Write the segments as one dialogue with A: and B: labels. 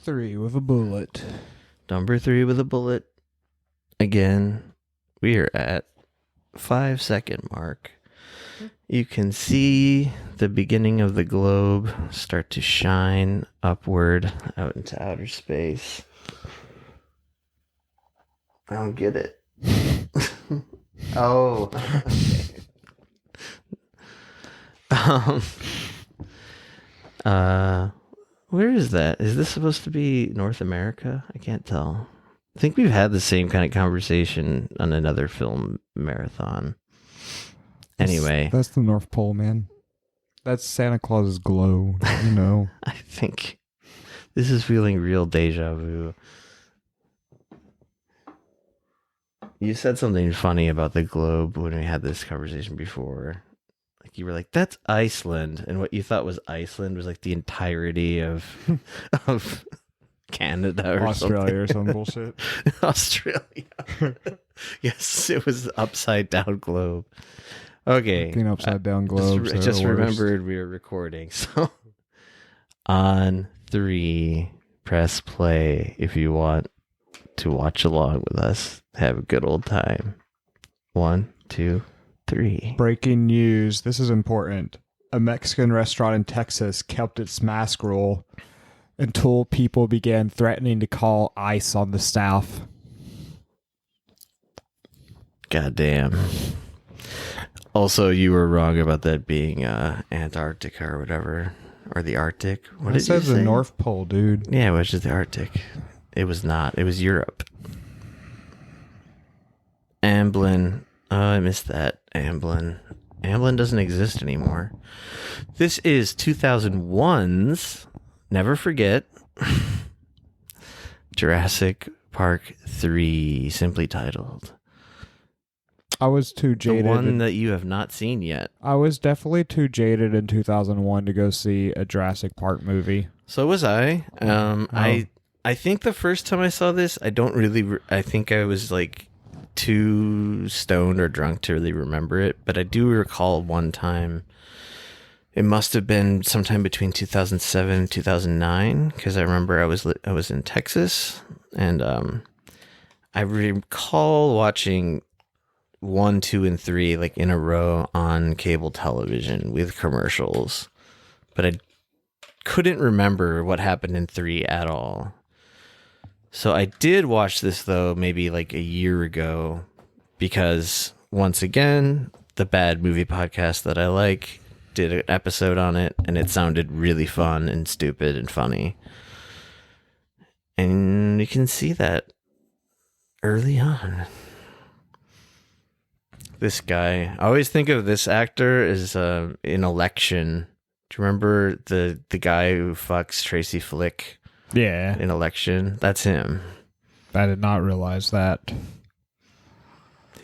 A: 3 with a bullet.
B: Number 3 with a bullet. Again, we are at 5-second mark. You can see the beginning of the globe start to shine upward out into outer space. I don't get it. Oh, okay. Where is that? Is this supposed to be North America? I can't tell. I think we've had the same kind of conversation on another film marathon. Anyway.
A: That's the North Pole, man. That's Santa Claus's glow, you know.
B: I think this is feeling real deja vu. You said something funny about the globe when we had this conversation before. Like you were like, that's Iceland. And what you thought was Iceland was like the entirety of Canada or
A: Australia or
B: something.
A: some bullshit.
B: Australia. Yes, it was upside down globe. Okay.
A: Fucking upside down globes.
B: I just remembered we were recording. So on 3, press play if you want to watch along with us. Have a good old time. 1, 2, 3.
A: Breaking news. This is important. A Mexican restaurant in Texas kept its mask rule until people began threatening to call ICE on the staff.
B: Goddamn. Also, you were wrong about that being Antarctica or whatever. Or the Arctic. What did you say?
A: It says the North Pole, dude.
B: Yeah, which is the Arctic. It was not. It was Europe. Amblin. Oh, I missed that. Amblin. Amblin doesn't exist anymore. This is 2001's, never forget, Jurassic Park 3, simply titled.
A: I was too jaded.
B: The one that you have not seen yet.
A: I was definitely too jaded in 2001 to go see a Jurassic Park movie.
B: So was I. I think the first time I saw this, I think I was like too stoned or drunk to really remember it. But I do recall one time, it must have been sometime between 2007 and 2009, because I remember I was in Texas, and I recall watching 1, 2, and 3 like in a row on cable television with commercials, but I couldn't remember what happened in 3 at all. So I did watch this though maybe like a year ago, because once again the Bad Movie Podcast that I like did an episode on it, and it sounded really fun and stupid and funny, and you can see that early on. This guy, I always think of this actor as in Election. Do you remember the guy who fucks Tracy Flick?
A: Yeah.
B: In Election? That's him.
A: I did not realize that.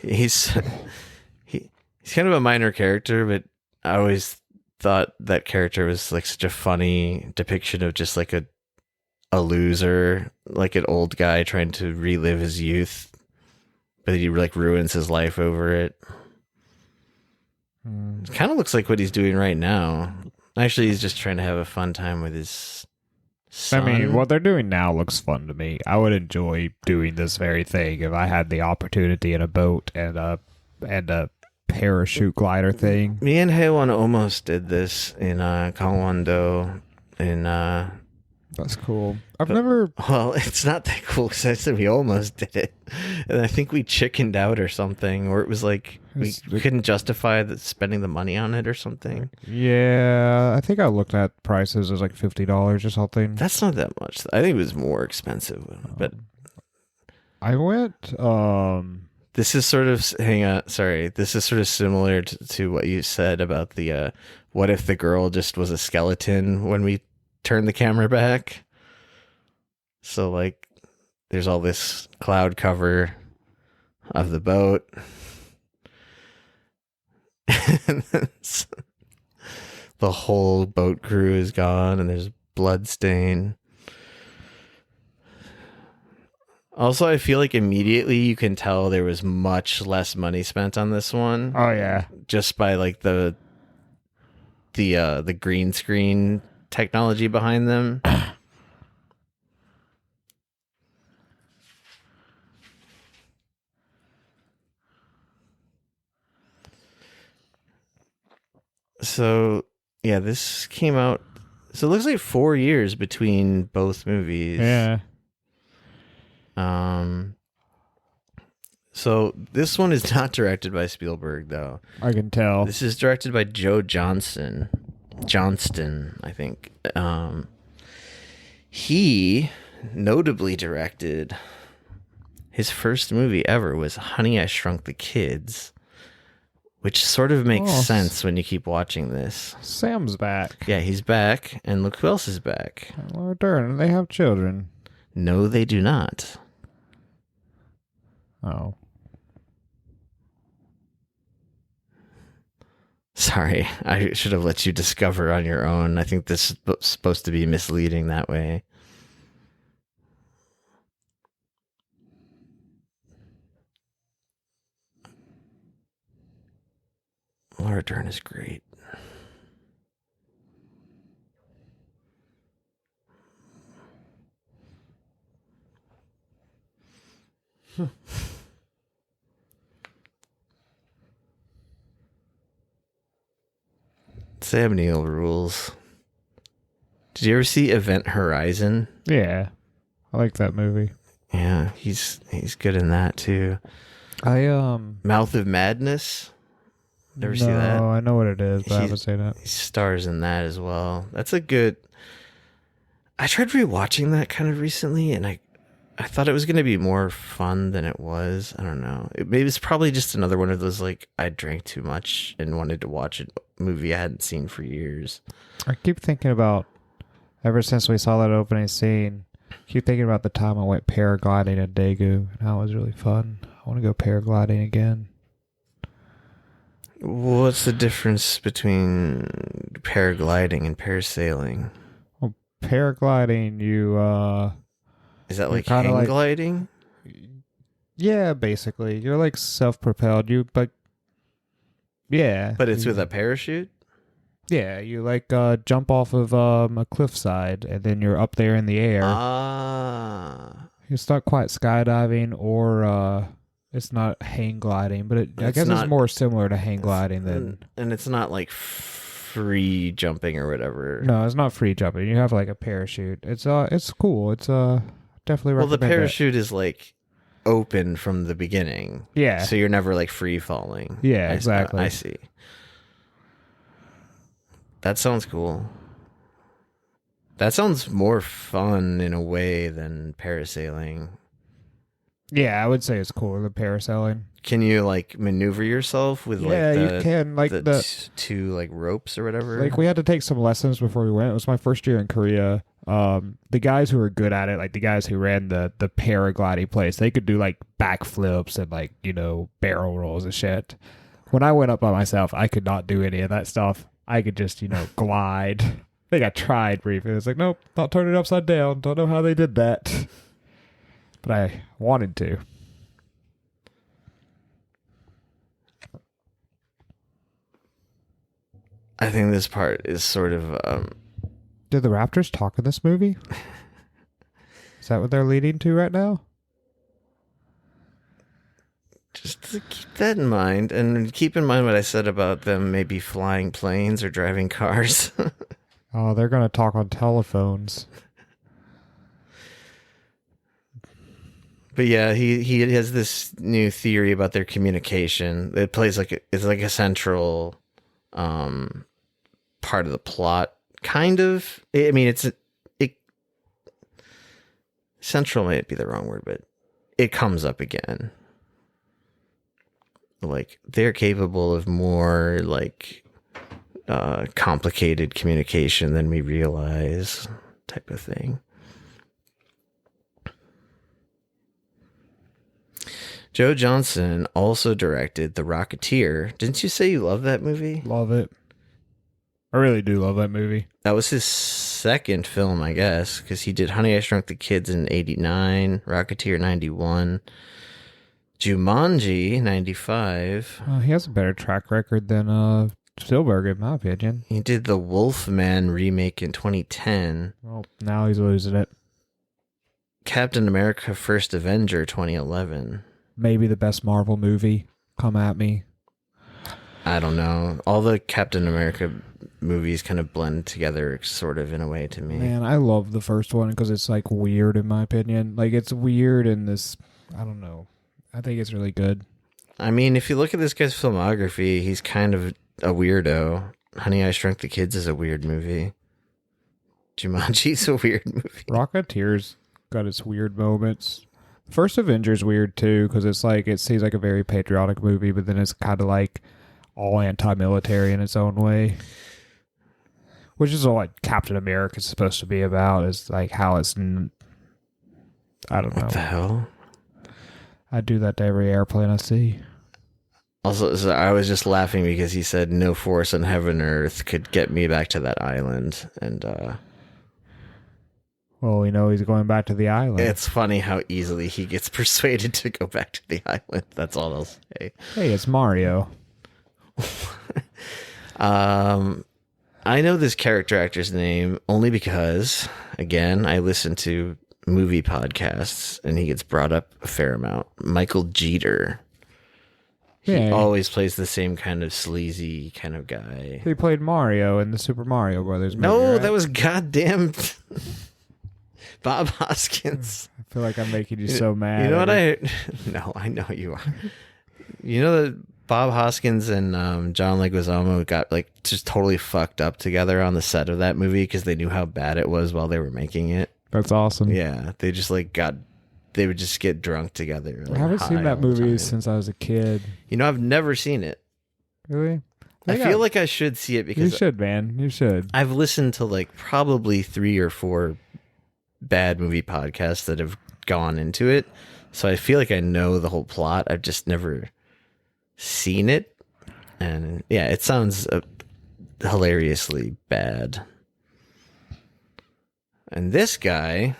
B: He's kind of a minor character, but I always thought that character was like such a funny depiction of just like a loser, like an old guy trying to relive his youth, but he like ruins his life over it. It kind of looks like what he's doing right now. Actually, he's just trying to have a fun time with his son.
A: I mean, what they're doing now looks fun to me. I would enjoy doing this very thing if I had the opportunity in a boat and a parachute glider thing.
B: Me and Haewon almost did this in Gangwon-do in
A: That's cool. I've never...
B: Well, it's not that cool, because I said we almost did it. And I think we chickened out or something, or it was like we couldn't justify spending the money on it or something.
A: Yeah, I think I looked at prices. It was like $50 or something.
B: That's not that much. I think it was more expensive. But
A: I went...
B: This is sort of... Hang on. Sorry. This is sort of similar to what you said about the... what if the girl just was a skeleton when we turn the camera back? So like there's all this cloud cover of the boat, and the whole boat crew is gone, and there's blood stain. Also, I feel like immediately you can tell there was much less money spent on this one.
A: Oh yeah,
B: just by like the green screen technology behind them. So, yeah, this came out. So it looks like 4 years between both movies.
A: Yeah.
B: So this one is not directed by Spielberg, though.
A: I can tell.
B: This is directed by Joe Johnston, I think. He notably directed, his first movie ever was Honey, I Shrunk the Kids, which sort of makes sense when you keep watching this.
A: Sam's back.
B: Yeah, he's back, and look who else is back.
A: Laura Dern, they have children.
B: No, they do not.
A: Oh.
B: Sorry, I should have let you discover on your own. I think this is supposed to be misleading that way. Laura Dern is great. Sam Neill rules. Did you ever see Event Horizon?
A: Yeah. I like that movie.
B: Yeah, he's good in that too.
A: Mouth
B: of Madness? Never see that?
A: No, I know what it is, but I haven't seen it.
B: He stars in that as well. That's a good... I tried rewatching that kind of recently, and I thought it was going to be more fun than it was. I don't know. Maybe it's probably just another one of those, like, I drank too much and wanted to watch a movie I hadn't seen for years.
A: I keep thinking about, ever since we saw that opening scene, I keep thinking about the time I went paragliding in Daegu, and how it was really fun. I want to go paragliding again.
B: What's the difference between paragliding and parasailing?
A: Well, paragliding,
B: is that like hang gliding?
A: Yeah, basically. You're like self-propelled. Yeah.
B: But it's with a parachute?
A: Yeah, you like jump off of a cliffside, and then you're up there in the air. It's not quite skydiving, or it's not hang gliding, but I guess it's more similar to hang gliding than...
B: And it's not like free jumping or whatever.
A: No, it's not free jumping. You have like a parachute. It's cool. It's definitely recommend.
B: Well, the parachute is like open from the beginning.
A: Yeah.
B: So you're never like free falling.
A: Yeah, exactly.
B: I see. That sounds cool. That sounds more fun in a way than parasailing.
A: Yeah, I would say it's cooler than parasailing.
B: Can you like maneuver yourself with
A: you can, like
B: the two like ropes or whatever?
A: Like we had to take some lessons before we went. It was my first year in Korea. The guys who were good at it, like the guys who ran the paragliding place, they could do like backflips and like, barrel rolls and shit. When I went up by myself, I could not do any of that stuff. I could just, glide. I think I tried briefly. It was like, nope, not turn it upside down. Don't know how they did that. But I wanted to.
B: I think this part is sort of...
A: Did the Raptors talk in this movie? Is that what they're leading to right now?
B: Just to keep that in mind, and keep in mind what I said about them maybe flying planes or driving cars.
A: Oh, they're going to talk on telephones.
B: But yeah, he has this new theory about their communication. It plays it's like a central part of the plot, kind of. I mean, central might be the wrong word, but it comes up again. Like they're capable of more like complicated communication than we realize, type of thing. Joe Johnston also directed The Rocketeer. Didn't you say you love that movie?
A: Love it. I really do love that movie.
B: That was his second film, I guess, because he did Honey, I Shrunk the Kids in 89, Rocketeer 91, Jumanji 95.
A: He has a better track record than Spielberg, in my opinion.
B: He did the Wolfman remake in 2010.
A: Well, now he's losing it.
B: Captain America First Avenger 2011.
A: Maybe the best Marvel movie. Come at me.
B: I don't know. All the Captain America movies kind of blend together sort of in a way to me.
A: Man, I love the first one because it's like weird in my opinion. Like it's weird in this, I don't know. I think it's really good.
B: I mean, if you look at this guy's filmography, he's kind of a weirdo. Honey, I Shrunk the Kids is a weird movie. Jumanji's a weird movie.
A: Rocketeer's got its weird moments. First Avenger's weird too because it's like it seems like a very patriotic movie, but then it's kind of like all anti-military in its own way, which is all like Captain America is supposed to be about. Is like how it's. I don't know.
B: What the hell?
A: I do that to every airplane I see.
B: Also, so I was just laughing because he said no force in heaven or earth could get me back to that island, and
A: well, we know he's going back to the island.
B: it's funny how easily he gets persuaded to go back to the island. That's all I'll say.
A: Hey, it's Mario.
B: I know this character actor's name only because, again, I listen to movie podcasts and he gets brought up a fair amount. Michael Jeter. He always plays the same kind of sleazy kind of guy.
A: He played Mario in the Super Mario Brothers movie.
B: No,
A: right?
B: that was goddamn Bob Hoskins.
A: I feel like I'm making you so mad.
B: You know what No, I know you are. You know that Bob Hoskins and John Leguizamo got like just totally fucked up together on the set of that movie because they knew how bad it was while they were making it.
A: That's awesome.
B: Yeah, they just like they would just get drunk together. Like,
A: I haven't seen that movie since I was a kid.
B: You know, I've never seen it.
A: Really?
B: I feel like I should see it because
A: you should, man. You should.
B: I've listened to like probably 3 or 4 bad movie podcasts that have gone into it, so I feel like I know the whole plot. I've just never seen it, and yeah, it sounds hilariously bad. And this guy,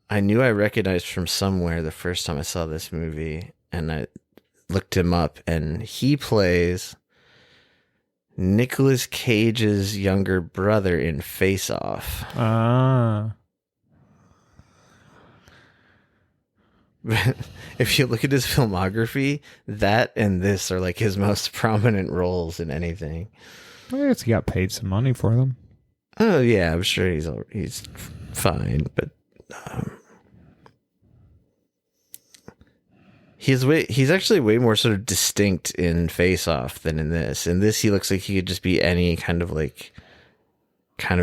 B: I knew I recognized from somewhere the first time I saw this movie, and I looked him up, and he plays Nicolas Cage's younger brother in Face Off.
A: Ah.
B: If you look at his filmography, that and this are like his most prominent roles in anything.
A: I guess he got paid some money for them.
B: Oh yeah, I'm sure he's fine, but he's actually way more sort of distinct in Face Off than in this. In this, he looks like he could just be any kind of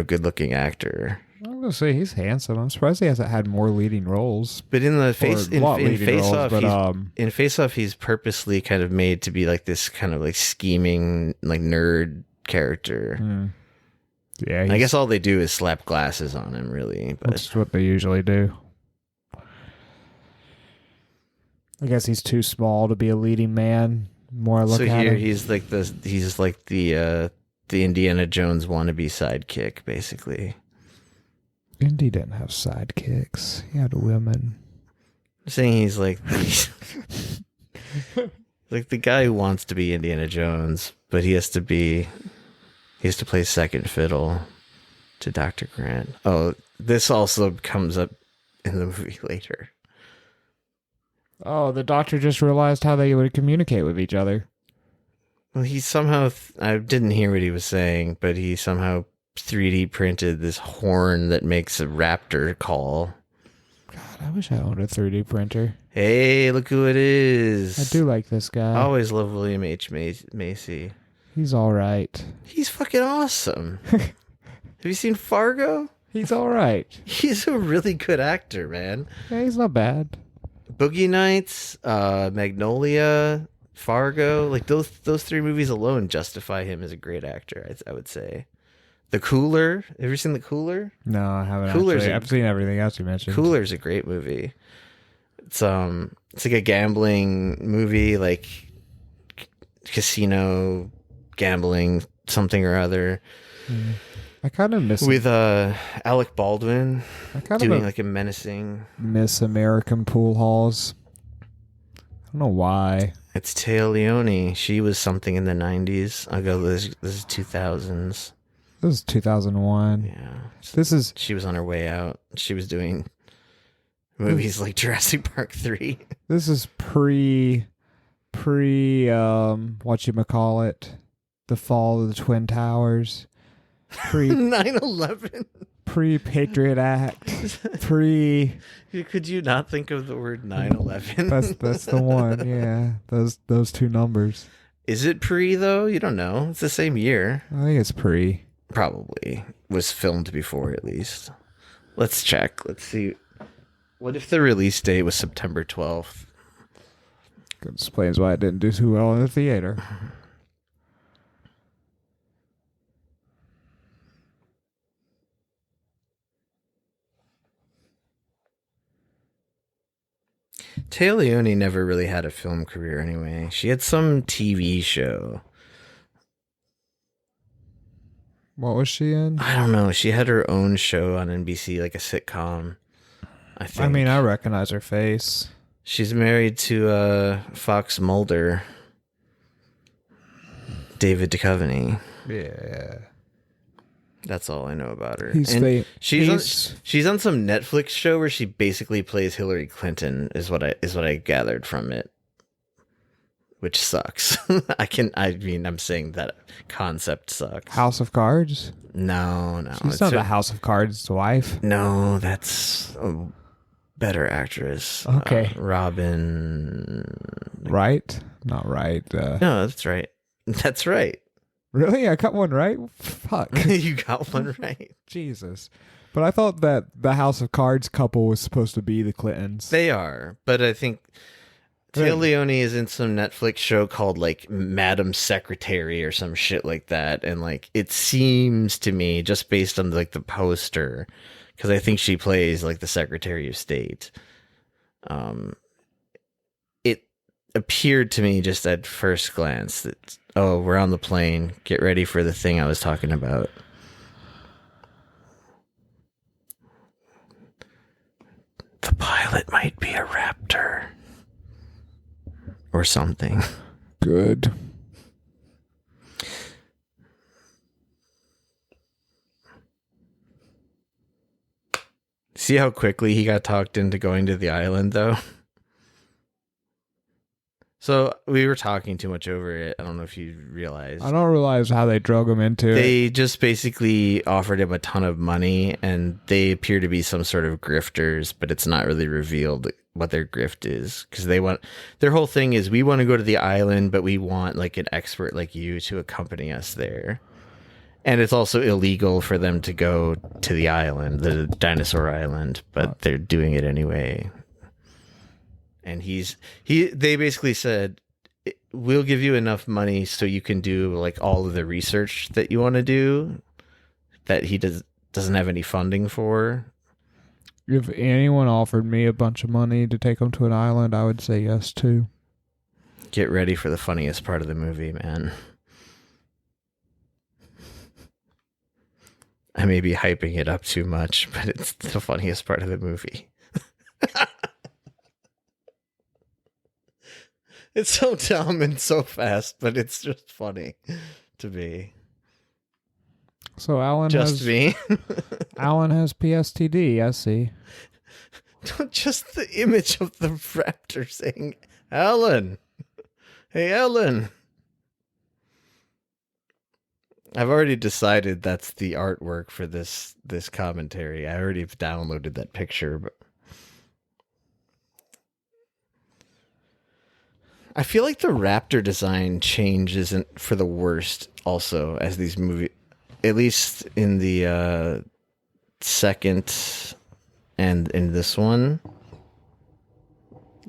B: good looking actor.
A: I'm gonna say he's handsome. I'm surprised he hasn't had more leading roles.
B: But in the Face
A: Off,
B: he's purposely kind of made to be like this kind of like scheming like nerd character.
A: Yeah,
B: I guess all they do is slap glasses on him, really. But
A: that's what they usually do. I guess he's too small to be a leading man. More I look at
B: here
A: him.
B: he's like the Indiana Jones wannabe sidekick, basically.
A: Indy didn't have sidekicks. He had women.
B: I'm saying he's like like the guy who wants to be Indiana Jones, but he has to play second fiddle to Dr. Grant. Oh, this also comes up in the movie later.
A: Oh, the doctor just realized how they would communicate with each other.
B: Well, he somehow, I didn't hear what he was saying, but he somehow 3D printed this horn that makes a raptor call.
A: God, I wish I owned a 3D printer.
B: Hey, look who it is.
A: I do like this guy.
B: I always love William H. Macy.
A: He's all right.
B: He's fucking awesome. Have you seen Fargo?
A: He's all right.
B: He's a really good actor, man.
A: Yeah, he's not bad.
B: Boogie Nights, Magnolia, Fargo, like those 3 movies alone justify him as a great actor, I would say. The Cooler. Have you ever seen The Cooler?
A: No, I haven't. I've seen everything else you mentioned.
B: Cooler's a great movie. It's like a gambling movie, like casino gambling something or other.
A: I kind of miss
B: with Alec Baldwin doing like a menacing
A: Miss American pool halls. I don't know why.
B: It's Téa Leoni. She was something in the 90s. I'll go. This is 2000s.
A: This is 2001.
B: Yeah. She was on her way out. She was doing movies like Jurassic Park 3.
A: This is pre pre whatchamacallit, the fall of the Twin Towers, pre
B: 9/11.
A: Patriot Act, pre.
B: Could you not think of the word 9/11?
A: That's the one. Yeah, those two numbers.
B: Is it pre though? You don't know. It's the same year.
A: I think it's pre.
B: Probably was filmed before at least. Let's check. Let's see. What if the release date was September 12th?
A: That explains why it didn't do too well in the theater.
B: Téa Leoni never really had a film career anyway. She had some TV show.
A: What was she in?
B: I don't know. She had her own show on NBC, like a sitcom. I think.
A: I mean, I recognize her face.
B: She's married to Fox Mulder, David Duchovny.
A: Yeah.
B: That's all I know about her.
A: She's
B: on some Netflix show where she basically plays Hillary Clinton. Is what I gathered from it, which sucks. I'm saying that concept sucks.
A: House of Cards?
B: No.
A: She's not a House of Cards wife.
B: No, that's a better actress.
A: Okay.
B: Robin.
A: Right? Not right.
B: No, that's right. That's right.
A: Really? I got one right? Fuck.
B: You got one right.
A: Jesus. But I thought that the House of Cards couple was supposed to be the Clintons.
B: They are, but I think Téa Leoni is in some Netflix show called like Madam Secretary or some shit like that, and like it seems to me just based on like the poster, because I think she plays like the Secretary of State. It appeared to me just at first glance that, oh, we're on the plane. Get ready for the thing I was talking about. The pilot might be a raptor. Or something.
A: Good.
B: See how quickly he got talked into going to the island, though? So we were talking too much over it. I don't know if you realized.
A: I don't realize how they drug him into it.
B: They just basically offered him a ton of money, and they appear to be some sort of grifters, but it's not really revealed what their grift is, because their whole thing is, we want to go to the island, but we want like an expert like you to accompany us there. And it's also illegal for them to go to the island, the dinosaur island, but they're doing it anyway. And they basically said, we'll give you enough money so you can do like all of the research that you want to do that he doesn't have any funding for.
A: If anyone offered me a bunch of money to take them to an island, I would say yes too.
B: Get ready for the funniest part of the movie, man. I may be hyping it up too much, but it's the funniest part of the movie. It's so dumb and so fast, but it's just funny to me.
A: So Alan
B: me.
A: Alan has PSTD, I see.
B: Just the image of the raptor saying, Alan. Hey, Alan. I've already decided that's the artwork for this commentary. I already downloaded that picture, but I feel like the raptor design change isn't for the worst also, as these movies, at least in the second and in this one.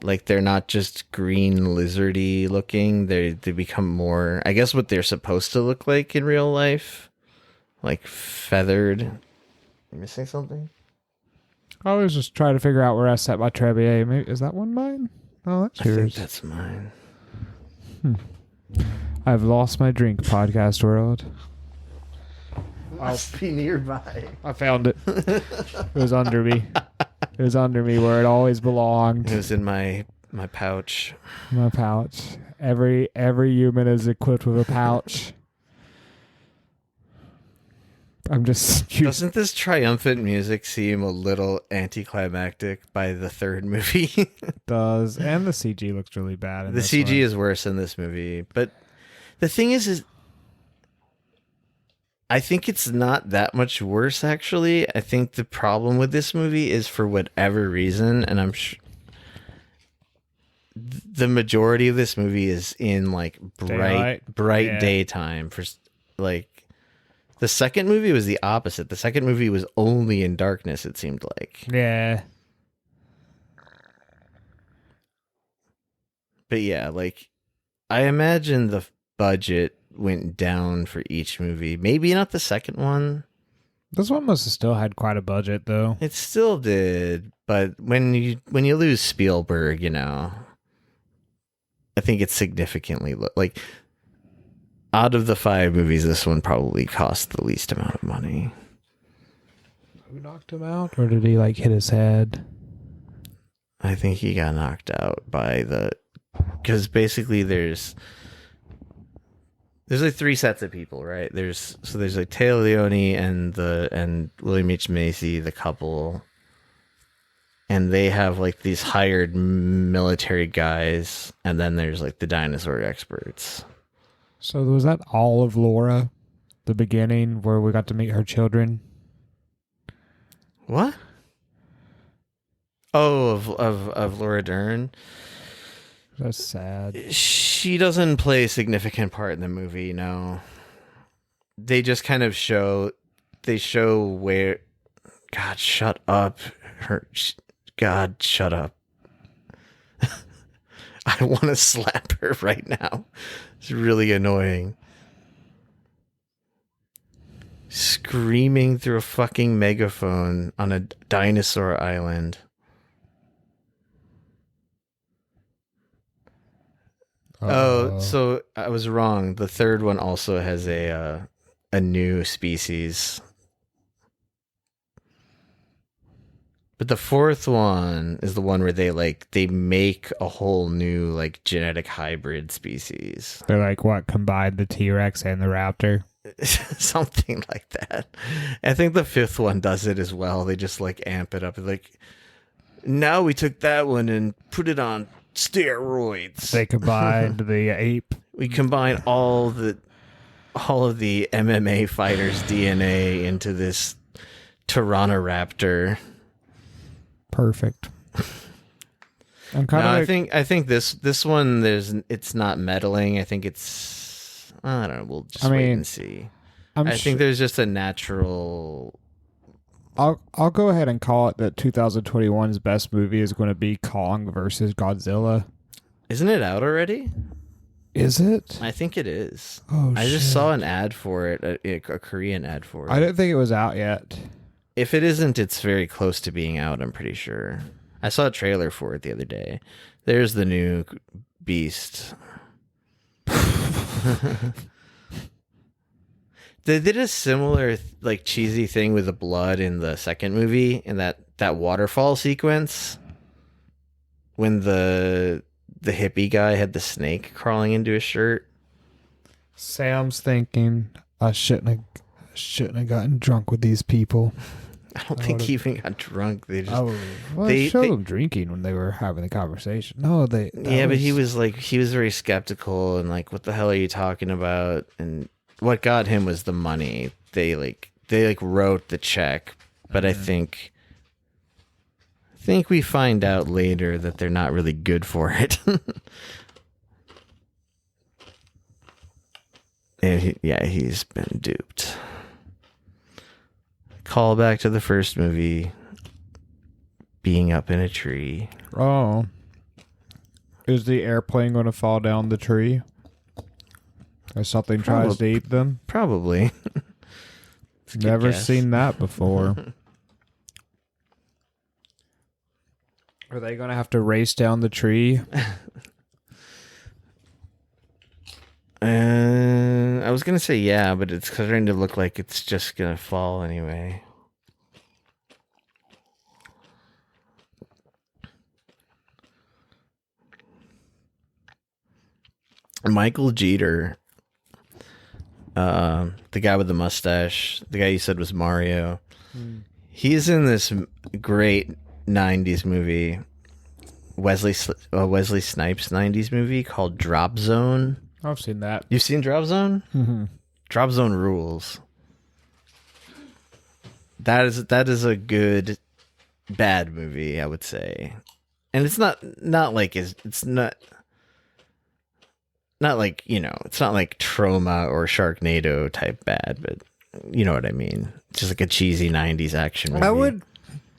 B: Like, they're not just green lizardy looking. They become more, I guess, what they're supposed to look like in real life. Like feathered. You missing something?
A: I was just trying to figure out where I set my Trebier. Maybe, is that one mine? Oh, that's yours.
B: I think that's mine.
A: I've lost my drink, podcast world.
B: Must be nearby.
A: I found it. It was under me. It was under me where it always belonged.
B: It was in my pouch.
A: My pouch. Every human is equipped with a pouch. I'm just
B: Doesn't this triumphant music seem a little anticlimactic by the third movie?
A: It does, and the CG looks really bad. In
B: The
A: this
B: CG
A: one.
B: is worse in this movie, but the thing is I think it's not that much worse, actually. I think the problem with this movie is, for whatever reason, and I'm sure the majority of this movie is in like bright daytime. For like, the second movie was the opposite. The second movie was only in darkness, it seemed like.
A: Yeah.
B: But yeah, like, I imagine the budget went down for each movie. Maybe not the second one.
A: This one must have still had quite a budget, though.
B: It still did, but when you lose Spielberg, you know, I think it's significantly like, out of the 5 movies, this one probably cost the least amount of money.
A: Who knocked him out, or did he like hit his head?
B: I think he got knocked out by because basically there's like 3 sets of people, right? There's like Taylor Leone and William H. Macy, the couple, and they have like these hired military guys, and then there's like the dinosaur experts.
A: So was that all of Laura, the beginning where we got to meet her children?
B: What? Oh, of Laura Dern.
A: That's sad.
B: She doesn't play a significant part in the movie, no. They just kind of show where... God, shut up. God, shut up. I want to slap her right now. It's really annoying. Screaming through a fucking megaphone on a dinosaur island. Oh, so I was wrong. The third one also has a new species. But the fourth one is the one where they make a whole new like genetic hybrid species.
A: They're like, what, combined the T-Rex and the raptor?
B: Something like that. I think the fifth one does it as well. They just like amp it up. Like, now we took that one and put it on steroids.
A: They combined the ape.
B: We combine all of the MMA fighters' DNA into this Tyrannoraptor.
A: Perfect.
B: I think this one it's not meddling. I think it's, I don't know. We'll just wait and see. I think there's just a natural.
A: I'll go ahead and call it that 2021's best movie is going to be Kong versus Godzilla.
B: Isn't it out already?
A: Is it?
B: I think it is.
A: Oh,
B: I just saw an ad for it, a Korean ad for it.
A: I didn't think it was out yet.
B: If it isn't, it's very close to being out, I'm pretty sure. I saw a trailer for it the other day. There's the new beast. They did a similar like cheesy thing with the blood in the second movie, in that waterfall sequence when the hippie guy had the snake crawling into his shirt.
A: Sam's thinking, I shouldn't have gotten drunk with these people.
B: I don't think he even got drunk. They just
A: they showed them drinking when they were having the conversation. No, but
B: he was very skeptical and like, what the hell are you talking about? And what got him was the money. They wrote the check, but I think we find out later that they're not really good for it. And he's been duped. Call back to the first movie, being up in a tree.
A: Oh. Is the airplane going to fall down the tree? Or something tries to eat them?
B: Probably.
A: Never seen that before. Are they going to have to race down the tree?
B: I was going to say yeah, but it's starting to look like it's just going to fall anyway. Michael Jeter, the the guy with the mustache, the guy you said was Mario.
A: Mm.
B: He's in this great 90s movie, Wesley Snipes 90s movie called Drop Zone.
A: I've seen that.
B: You've seen Drop Zone?
A: Mm-hmm.
B: Drop Zone rules. That is a good bad movie, I would say. And it's not like it's not like, you know, it's not like Trauma or Sharknado type bad, but you know what I mean. It's just like a cheesy 90s action movie.
A: I would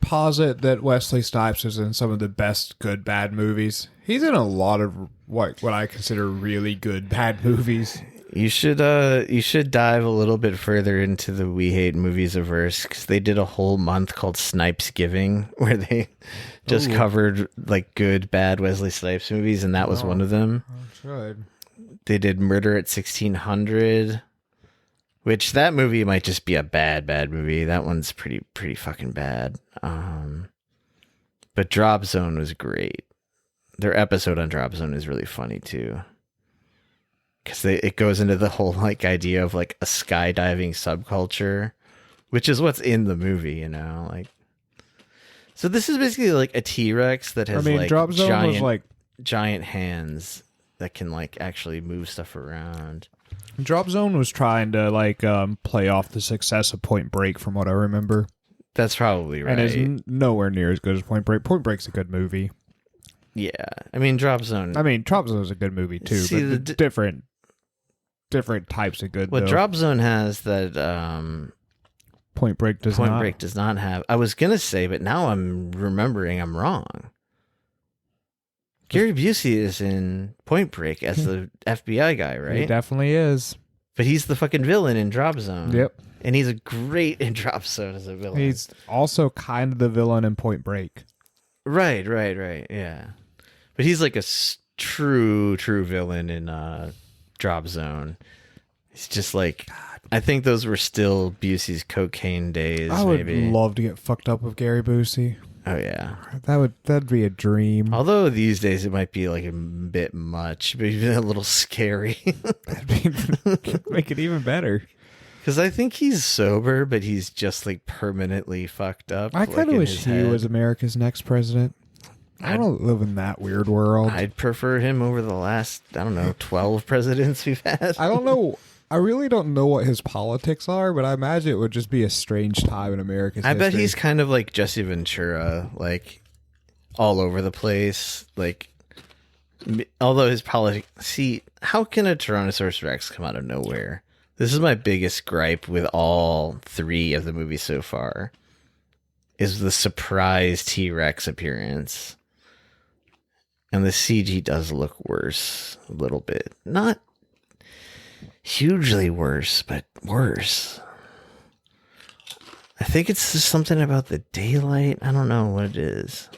A: posit that Wesley Snipes is in some of the best good bad movies. He's in a lot of what I consider really good bad movies.
B: You should dive a little bit further into the We Hate Movies averse, because they did a whole month called Snipes Giving, where they just covered like good bad Wesley Snipes movies, and that was one of them.
A: Good.
B: They did Murder at 1600, which that movie might just be a bad movie. That one's pretty fucking bad. But Drop Zone was great. Their episode on Drop Zone is really funny too, because it goes into the whole like idea of like a skydiving subculture, which is what's in the movie, you know, like. So this is basically like a T-Rex that has like
A: Drop Zone
B: giant,
A: was like
B: giant hands that can like actually move stuff around.
A: Drop Zone was trying to like play off the success of Point Break, from what I remember.
B: That's probably right.
A: And it's nowhere near as good as Point Break. Point Break's a good movie.
B: Yeah, I mean Drop Zone.
A: I mean Drop Zone's a good movie too,
B: See,
A: but different types of good.
B: What
A: though.
B: Drop Zone has that
A: Point Break does not.
B: Point Break does not have. I was gonna say, but now I'm remembering I'm wrong. Gary Busey is in Point Break as the FBI guy, right?
A: He definitely is.
B: But he's the fucking villain in Drop Zone.
A: Yep.
B: And he's a great in Drop Zone as a villain.
A: He's also kind of the villain in Point Break.
B: Right, yeah. But he's like a true villain in Drop Zone. He's just like, I think those were still Busey's cocaine days.
A: I would
B: maybe.
A: love to get fucked up with Gary Busey.
B: Oh yeah,
A: that'd be a dream.
B: Although these days it might be like a bit much, but even a little scary.
A: Make it even better.
B: Because I think he's sober, but he's just like permanently fucked up.
A: I kind of wish he was America's next president. I don't live in that weird world.
B: I'd prefer him over the last, 12 presidents we've had.
A: I don't know. I really don't know what his politics are, but I imagine it would just be a strange time in America's history.
B: bet he's kind of like Jesse Ventura, like all over the place. Like, although his politics, see, how can a Tyrannosaurus Rex come out of nowhere? This is my biggest gripe with all three of the movies so far, is the surprise T-Rex appearance. And the CG does look worse a little bit. Not hugely worse, but worse. I think it's just something about the daylight. I don't know what it is.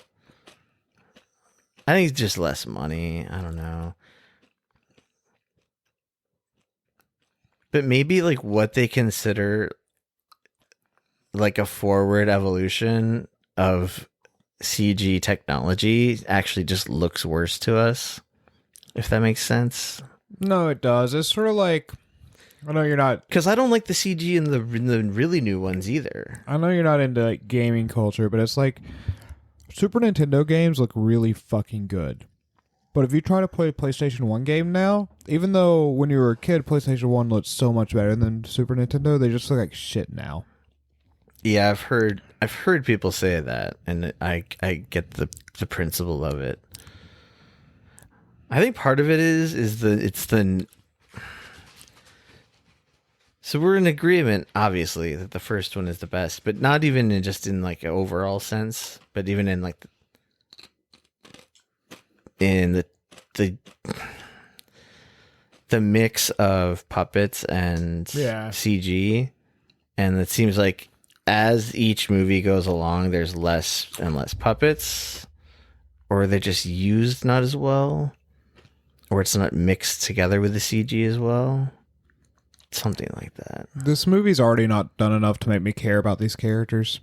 B: I think it's just less money. I don't know. But maybe like what they consider like a forward evolution of CG technology actually just looks worse to us, if that makes sense.
A: No, it does. It's sort of like, I know you're not,
B: because I don't like the CG in the really new ones either.
A: I know you're not into like gaming culture, but it's like Super Nintendo games look really fucking good. But if you try to play a PlayStation 1 game now, even though when you were a kid, PlayStation 1 looked so much better than Super Nintendo, they just look like shit now.
B: Yeah, I've heard people say that, and I get the principle of it. I think part of it is the so we're in agreement, obviously, that the first one is the best, but not even in like an overall sense, but even in like in the mix of puppets and CG, and it seems like as each movie goes along, there's less and less puppets, or they're just used not as well, or it's not mixed together with the CG as well. Something like that.
A: This movie's already not done enough to make me care about these characters.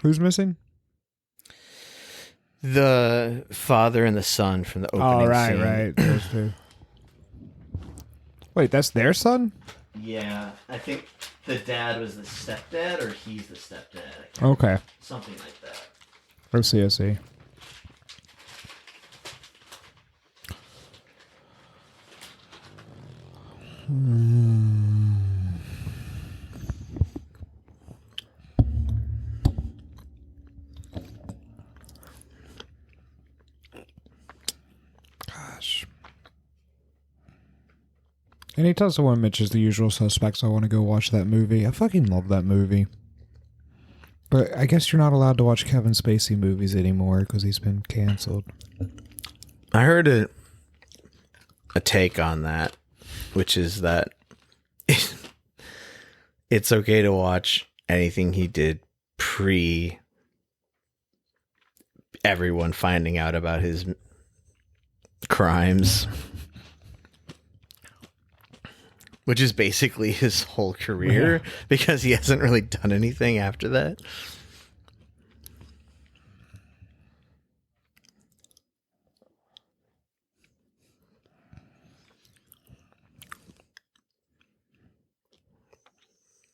A: Who's missing?
B: The father and the son from the opening scene.
A: Right. Those two. Wait, that's their son?
B: Yeah, I think the dad was the stepdad, or he's the stepdad.
A: Okay.
B: Something like that.
A: I see. Gosh. And he tells the one Mitch is The Usual Suspects. I want to go watch that movie. I fucking love that movie. But I guess you're not allowed to watch Kevin Spacey movies anymore because he's been canceled.
B: I heard a take on that, which is that it's okay to watch anything he did pre everyone finding out about his crimes, which is basically his whole career, because he hasn't really done anything after that.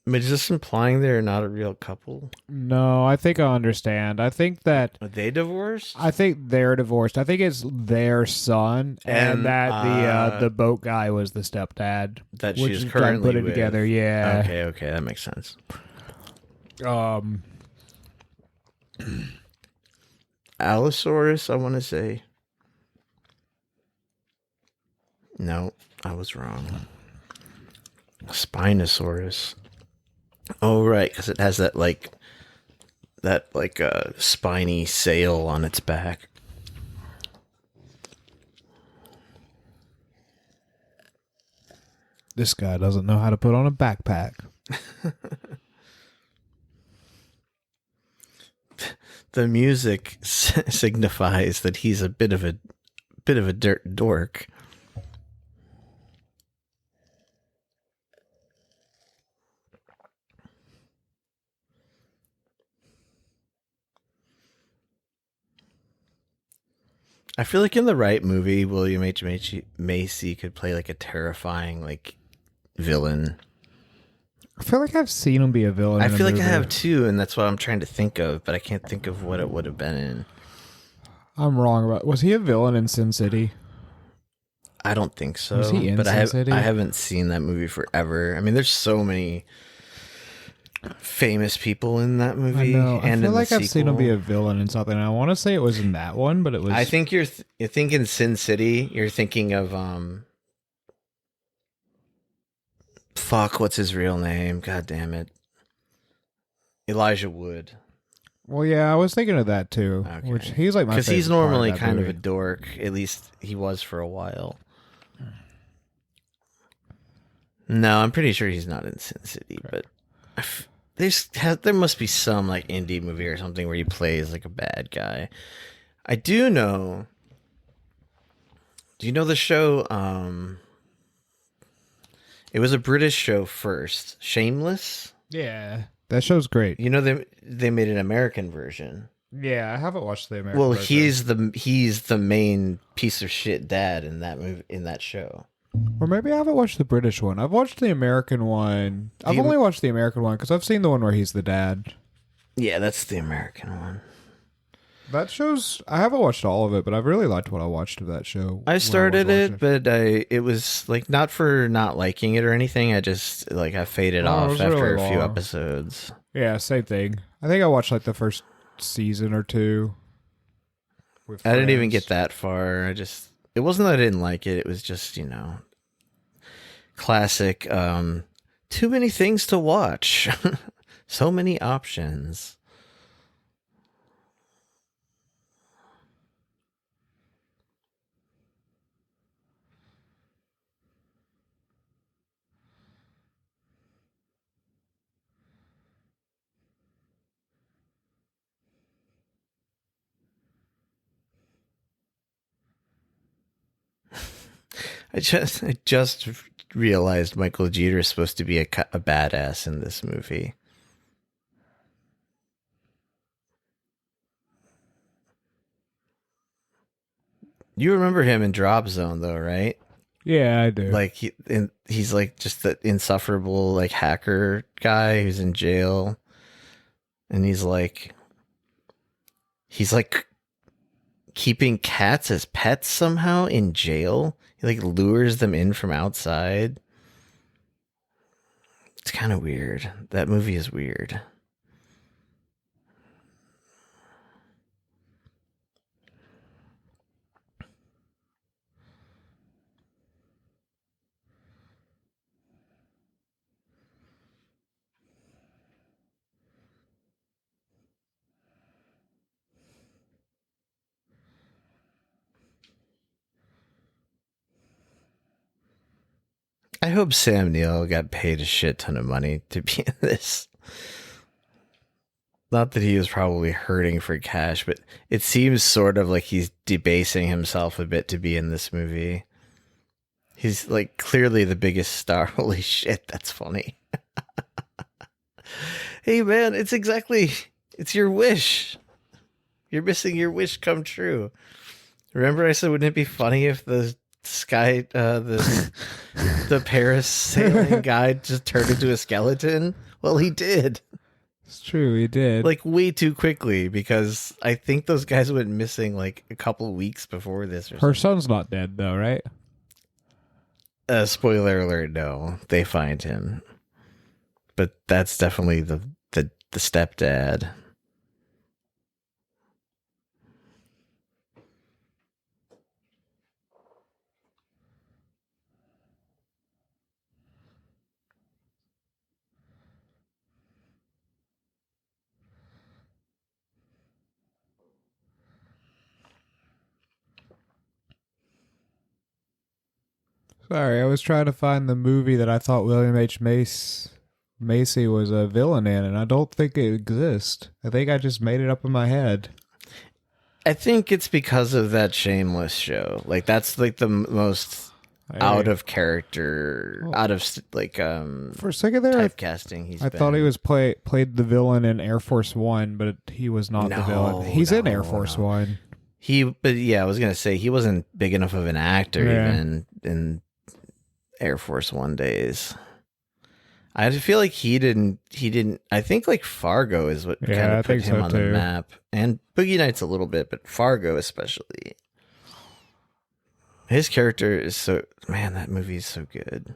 B: I mean, is this implying they're not a real couple?
A: No, I think I understand. I think that...
B: Are they divorced?
A: I think they're divorced. I think it's their son, and that the boat guy was the stepdad.
B: That she's currently
A: put it
B: with.
A: together, yeah.
B: Okay, that makes sense. Allosaurus, I want to say. No, I was wrong. Spinosaurus. Oh, right, because it has that spiny sail on its back.
A: This guy doesn't know how to put on a backpack.
B: The music signifies that he's a bit of a dork. I feel like in the right movie, William H. Macy could play like a terrifying villain.
A: I feel like I've seen him be a villain.
B: I feel like I have too, and that's what I'm trying to think of, but I can't think of what it would have been in.
A: I'm wrong about... Was he a villain in Sin City?
B: I don't think so.
A: Was he in Sin City?
B: I haven't seen that movie forever. I mean, there's so many famous people in that movie.
A: I know.
B: And
A: I feel like I've
B: sequel.
A: seen him be a villain in something. I want to say it was in that one, but it was...
B: I think you're thinking Sin City. You're thinking of fuck, what's his real name? God damn it. Elijah Wood.
A: Well, yeah, I was thinking of that too.
B: Okay.
A: Which he's like my favorite.
B: Because he's normally
A: part of
B: kind
A: movie.
B: of a dork. At least he was for a while. No, I'm pretty sure he's not in Sin City, but there must be some indie movie or something where he plays a bad guy. I do know. Do you know the show? It was a British show first, Shameless.
A: Yeah, that show's great.
B: You know they made an American version.
A: Yeah, I haven't watched the American.
B: Well,
A: version.
B: he's the main piece of shit dad in that show.
A: Or maybe I haven't watched the British one. I've watched the American one. I've only watched the American one because I've seen the one where he's the dad.
B: Yeah, that's the American one.
A: That show's... I haven't watched all of it, but I've really liked what I watched of that show.
B: I started it, but it was not for not liking it or anything. I just I faded off after
A: really
B: a few
A: long.
B: episodes.
A: Yeah, same thing. I think I watched the first season or two.
B: I didn't even get that far. It wasn't that I didn't like it. It was just, classic. Too many things to watch. So many options. I just realized Michael Jeter is supposed to be a badass in this movie. You remember him in Drop Zone, though, right?
A: Yeah, I do.
B: Like he's like just the insufferable like hacker guy who's in jail, and he's like keeping cats as pets somehow in jail. He like lures them in from outside. It's kind of weird. That movie is weird. I hope Sam Neill got paid a shit ton of money to be in this. Not that he was probably hurting for cash, but it seems sort of like he's debasing himself a bit to be in this movie. He's like clearly the biggest star. Holy shit, that's funny. Hey man, it's your wish. You're missing your wish come true. Remember I said, wouldn't it be funny if the Paris sailing guy just turned into a skeleton? Well, he did.
A: It's true, he did.
B: Like way too quickly, because I think those guys went missing like a couple weeks before this.
A: Her son's not dead though, right?
B: Spoiler alert, no. They find him. But that's definitely the stepdad.
A: Sorry, I was trying to find the movie that I thought William H. Macy was a villain in, and I don't think it exists. I think I just made it up in my head.
B: I think it's because of that Shameless show. Like, that's like the most out of character, out of like
A: for a second there,
B: typecasting.
A: I thought he was played the villain in Air Force One, but he was not the villain. He's in Air Force One.
B: But yeah, I was gonna say he wasn't big enough of an actor even in Air Force One days. I feel like he didn't. I think like Fargo is what kind of put him on the map, and Boogie Nights a little bit, but Fargo especially. His character is so, man, that movie is so good.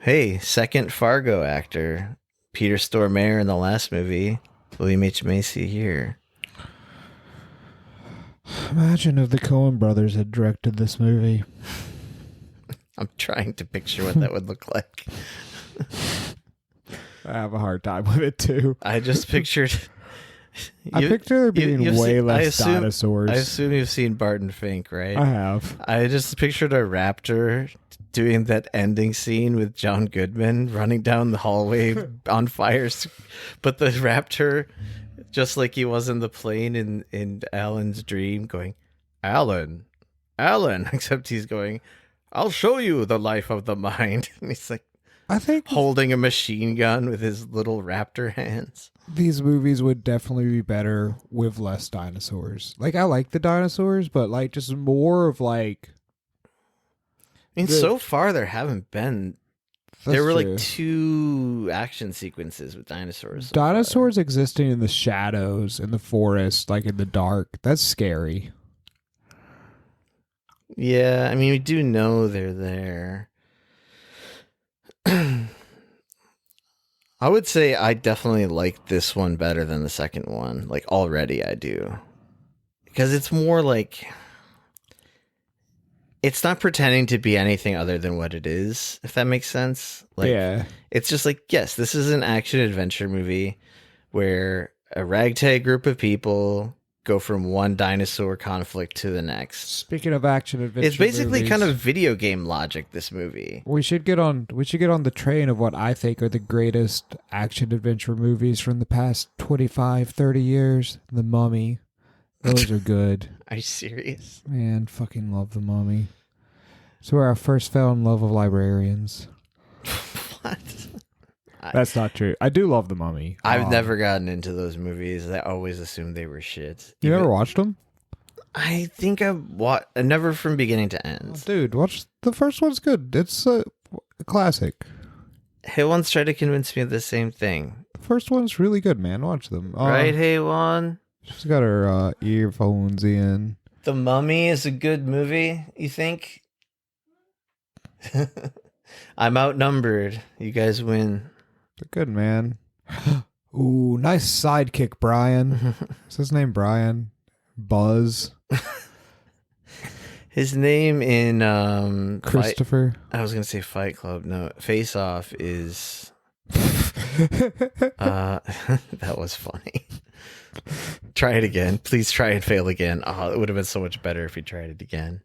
B: Hey, second Fargo actor, Peter Stormare in the last movie, William H. Macy here.
A: Imagine if the Coen brothers had directed this movie.
B: I'm trying to picture what that would look like.
A: I have a hard time with it too.
B: I just pictured...
A: I picture there being way less dinosaurs.
B: I assume you've seen Barton Fink, right?
A: I have.
B: I just pictured a raptor doing that ending scene with John Goodman running down the hallway on fires. But the raptor, just like he was in the plane in Alan's dream, going, Alan, except he's going, I'll show you the life of the mind. And he's like,
A: I think
B: holding a machine gun with his little raptor hands.
A: These movies would definitely be better with less dinosaurs. Like, I like the dinosaurs, but like just more of like...
B: I mean, so far there haven't been... There were like 2 action sequences with dinosaurs. So
A: dinosaurs existing in the shadows, in the forest, like in the dark. That's scary.
B: Yeah, I mean, we do know they're there. I would say I definitely like this one better than the second one. Like, already I do. Because it's more like... It's not pretending to be anything other than what it is, if that makes sense. Like, yeah. It's just like, yes, this is an action-adventure movie where a ragtag group of people go from one dinosaur conflict to the next.
A: Speaking of action-adventure
B: it's basically kind of video game logic, this movie.
A: We should get on the train of what I think are the greatest action-adventure movies from the past 25, 30 years. The Mummy. Those are good.
B: Are you serious?
A: Man, fucking love The Mummy. It's where I first fell in love with librarians.
B: What?
A: That's not true. I do love The Mummy.
B: I've never gotten into those movies. I always assumed they were shit.
A: You ever watched them?
B: I think never from beginning to end.
A: Oh, dude, watch the first one's good. It's a classic.
B: Haywan's tried to convince me of the same thing.
A: The first one's really good, man. Watch them.
B: Right, Haywan?
A: She's got her earphones in.
B: The Mummy is a good movie, you think? I'm outnumbered. You guys win.
A: They're good, man. Ooh, nice sidekick, Brian. Is his name Brian? Buzz?
B: His name in
A: Christopher?
B: I was going to say Fight Club. No, Face Off is... that was funny. Try it again. Please try and fail again. Oh, it would have been so much better if he tried it again.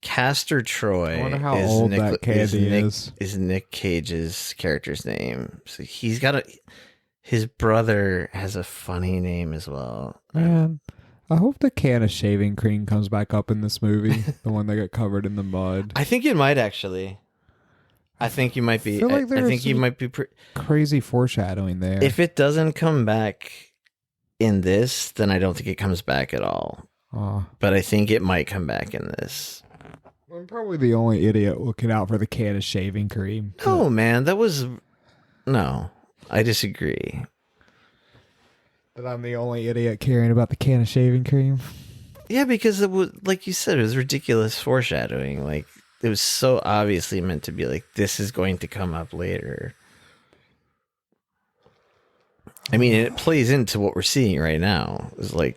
B: Castor Troy.
A: I wonder how old that candy is.
B: Is Nick Cage's character's name. So he's got his brother has a funny name as well.
A: Man, I hope the can of shaving cream comes back up in this movie. The one that got covered in the mud.
B: I think it might actually. I think you might be. I think you might be
A: crazy foreshadowing there.
B: If it doesn't come back in this, then I don't think it comes back at all. But I think it might come back in this.
A: I'm probably the only idiot looking out for the can of shaving cream.
B: No, man, no. I disagree.
A: That I'm the only idiot caring about the can of shaving cream?
B: Yeah, because it was, like you said, it was ridiculous foreshadowing. Like, it was so obviously meant to be like, this is going to come up later. I mean, it plays into what we're seeing right now. It's like,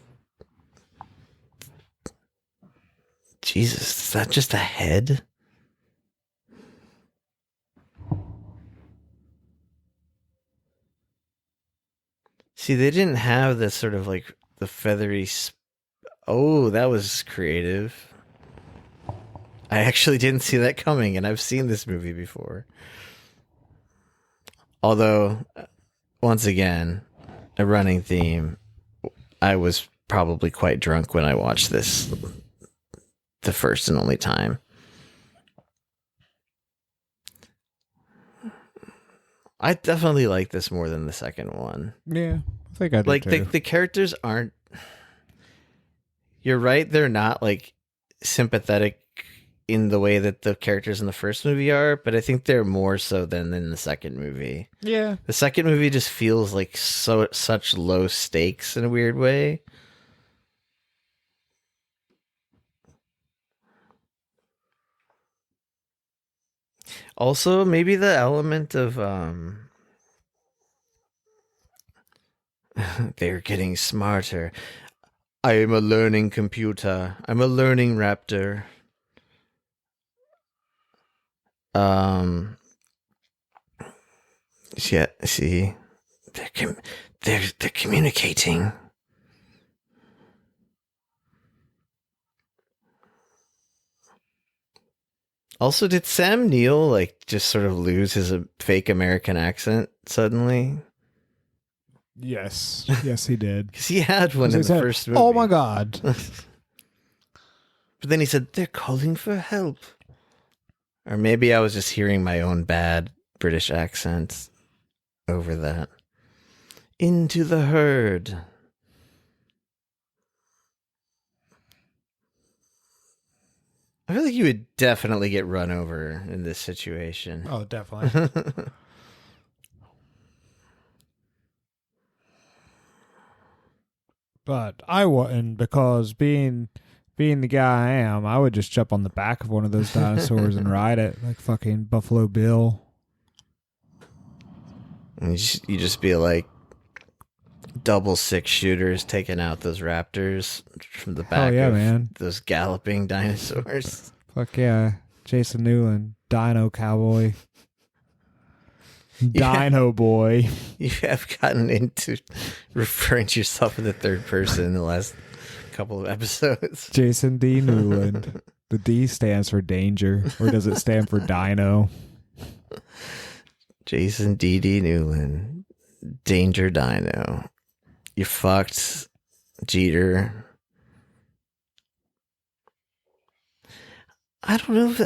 B: Jesus, is that just a head? See, they didn't have this sort of like the feathery... Oh, that was creative. I actually didn't see that coming, and I've seen this movie before. Although, once again, a running theme, I was probably quite drunk when I watched this the first and only time. I definitely like this more than the second one.
A: Yeah, I think I did
B: like
A: too.
B: the characters aren't. You're right; they're not like sympathetic in the way that the characters in the first movie are, but I think they're more so than in the second movie.
A: Yeah,
B: the second movie just feels like such low stakes in a weird way. Also, maybe the element of they're getting smarter. I am a learning computer. I'm a learning raptor. Yeah, see, they're communicating. Also, did Sam Neill like just sort of lose his fake American accent suddenly?
A: Yes, he did.
B: Because he had one in the first movie.
A: Oh my god!
B: But then he said, "They're calling for help." Or maybe I was just hearing my own bad British accent over that. Into the herd. I feel like you would definitely get run over in this situation.
A: Oh, definitely. But I wouldn't, because being the guy I am, I would just jump on the back of one of those dinosaurs and ride it like fucking Buffalo Bill.
B: And you just be like double six shooters taking out those raptors from the back of
A: man.
B: Those galloping dinosaurs.
A: Fuck yeah. Jason Newland, Dino Cowboy. Dino Boy.
B: You have gotten into referring to yourself in the third person in the last couple of episodes.
A: Jason D. Newland. The D stands for danger, or does it stand for dino?
B: Jason D.D. Newland. Danger Dino. You fucked, Jeter. I don't know if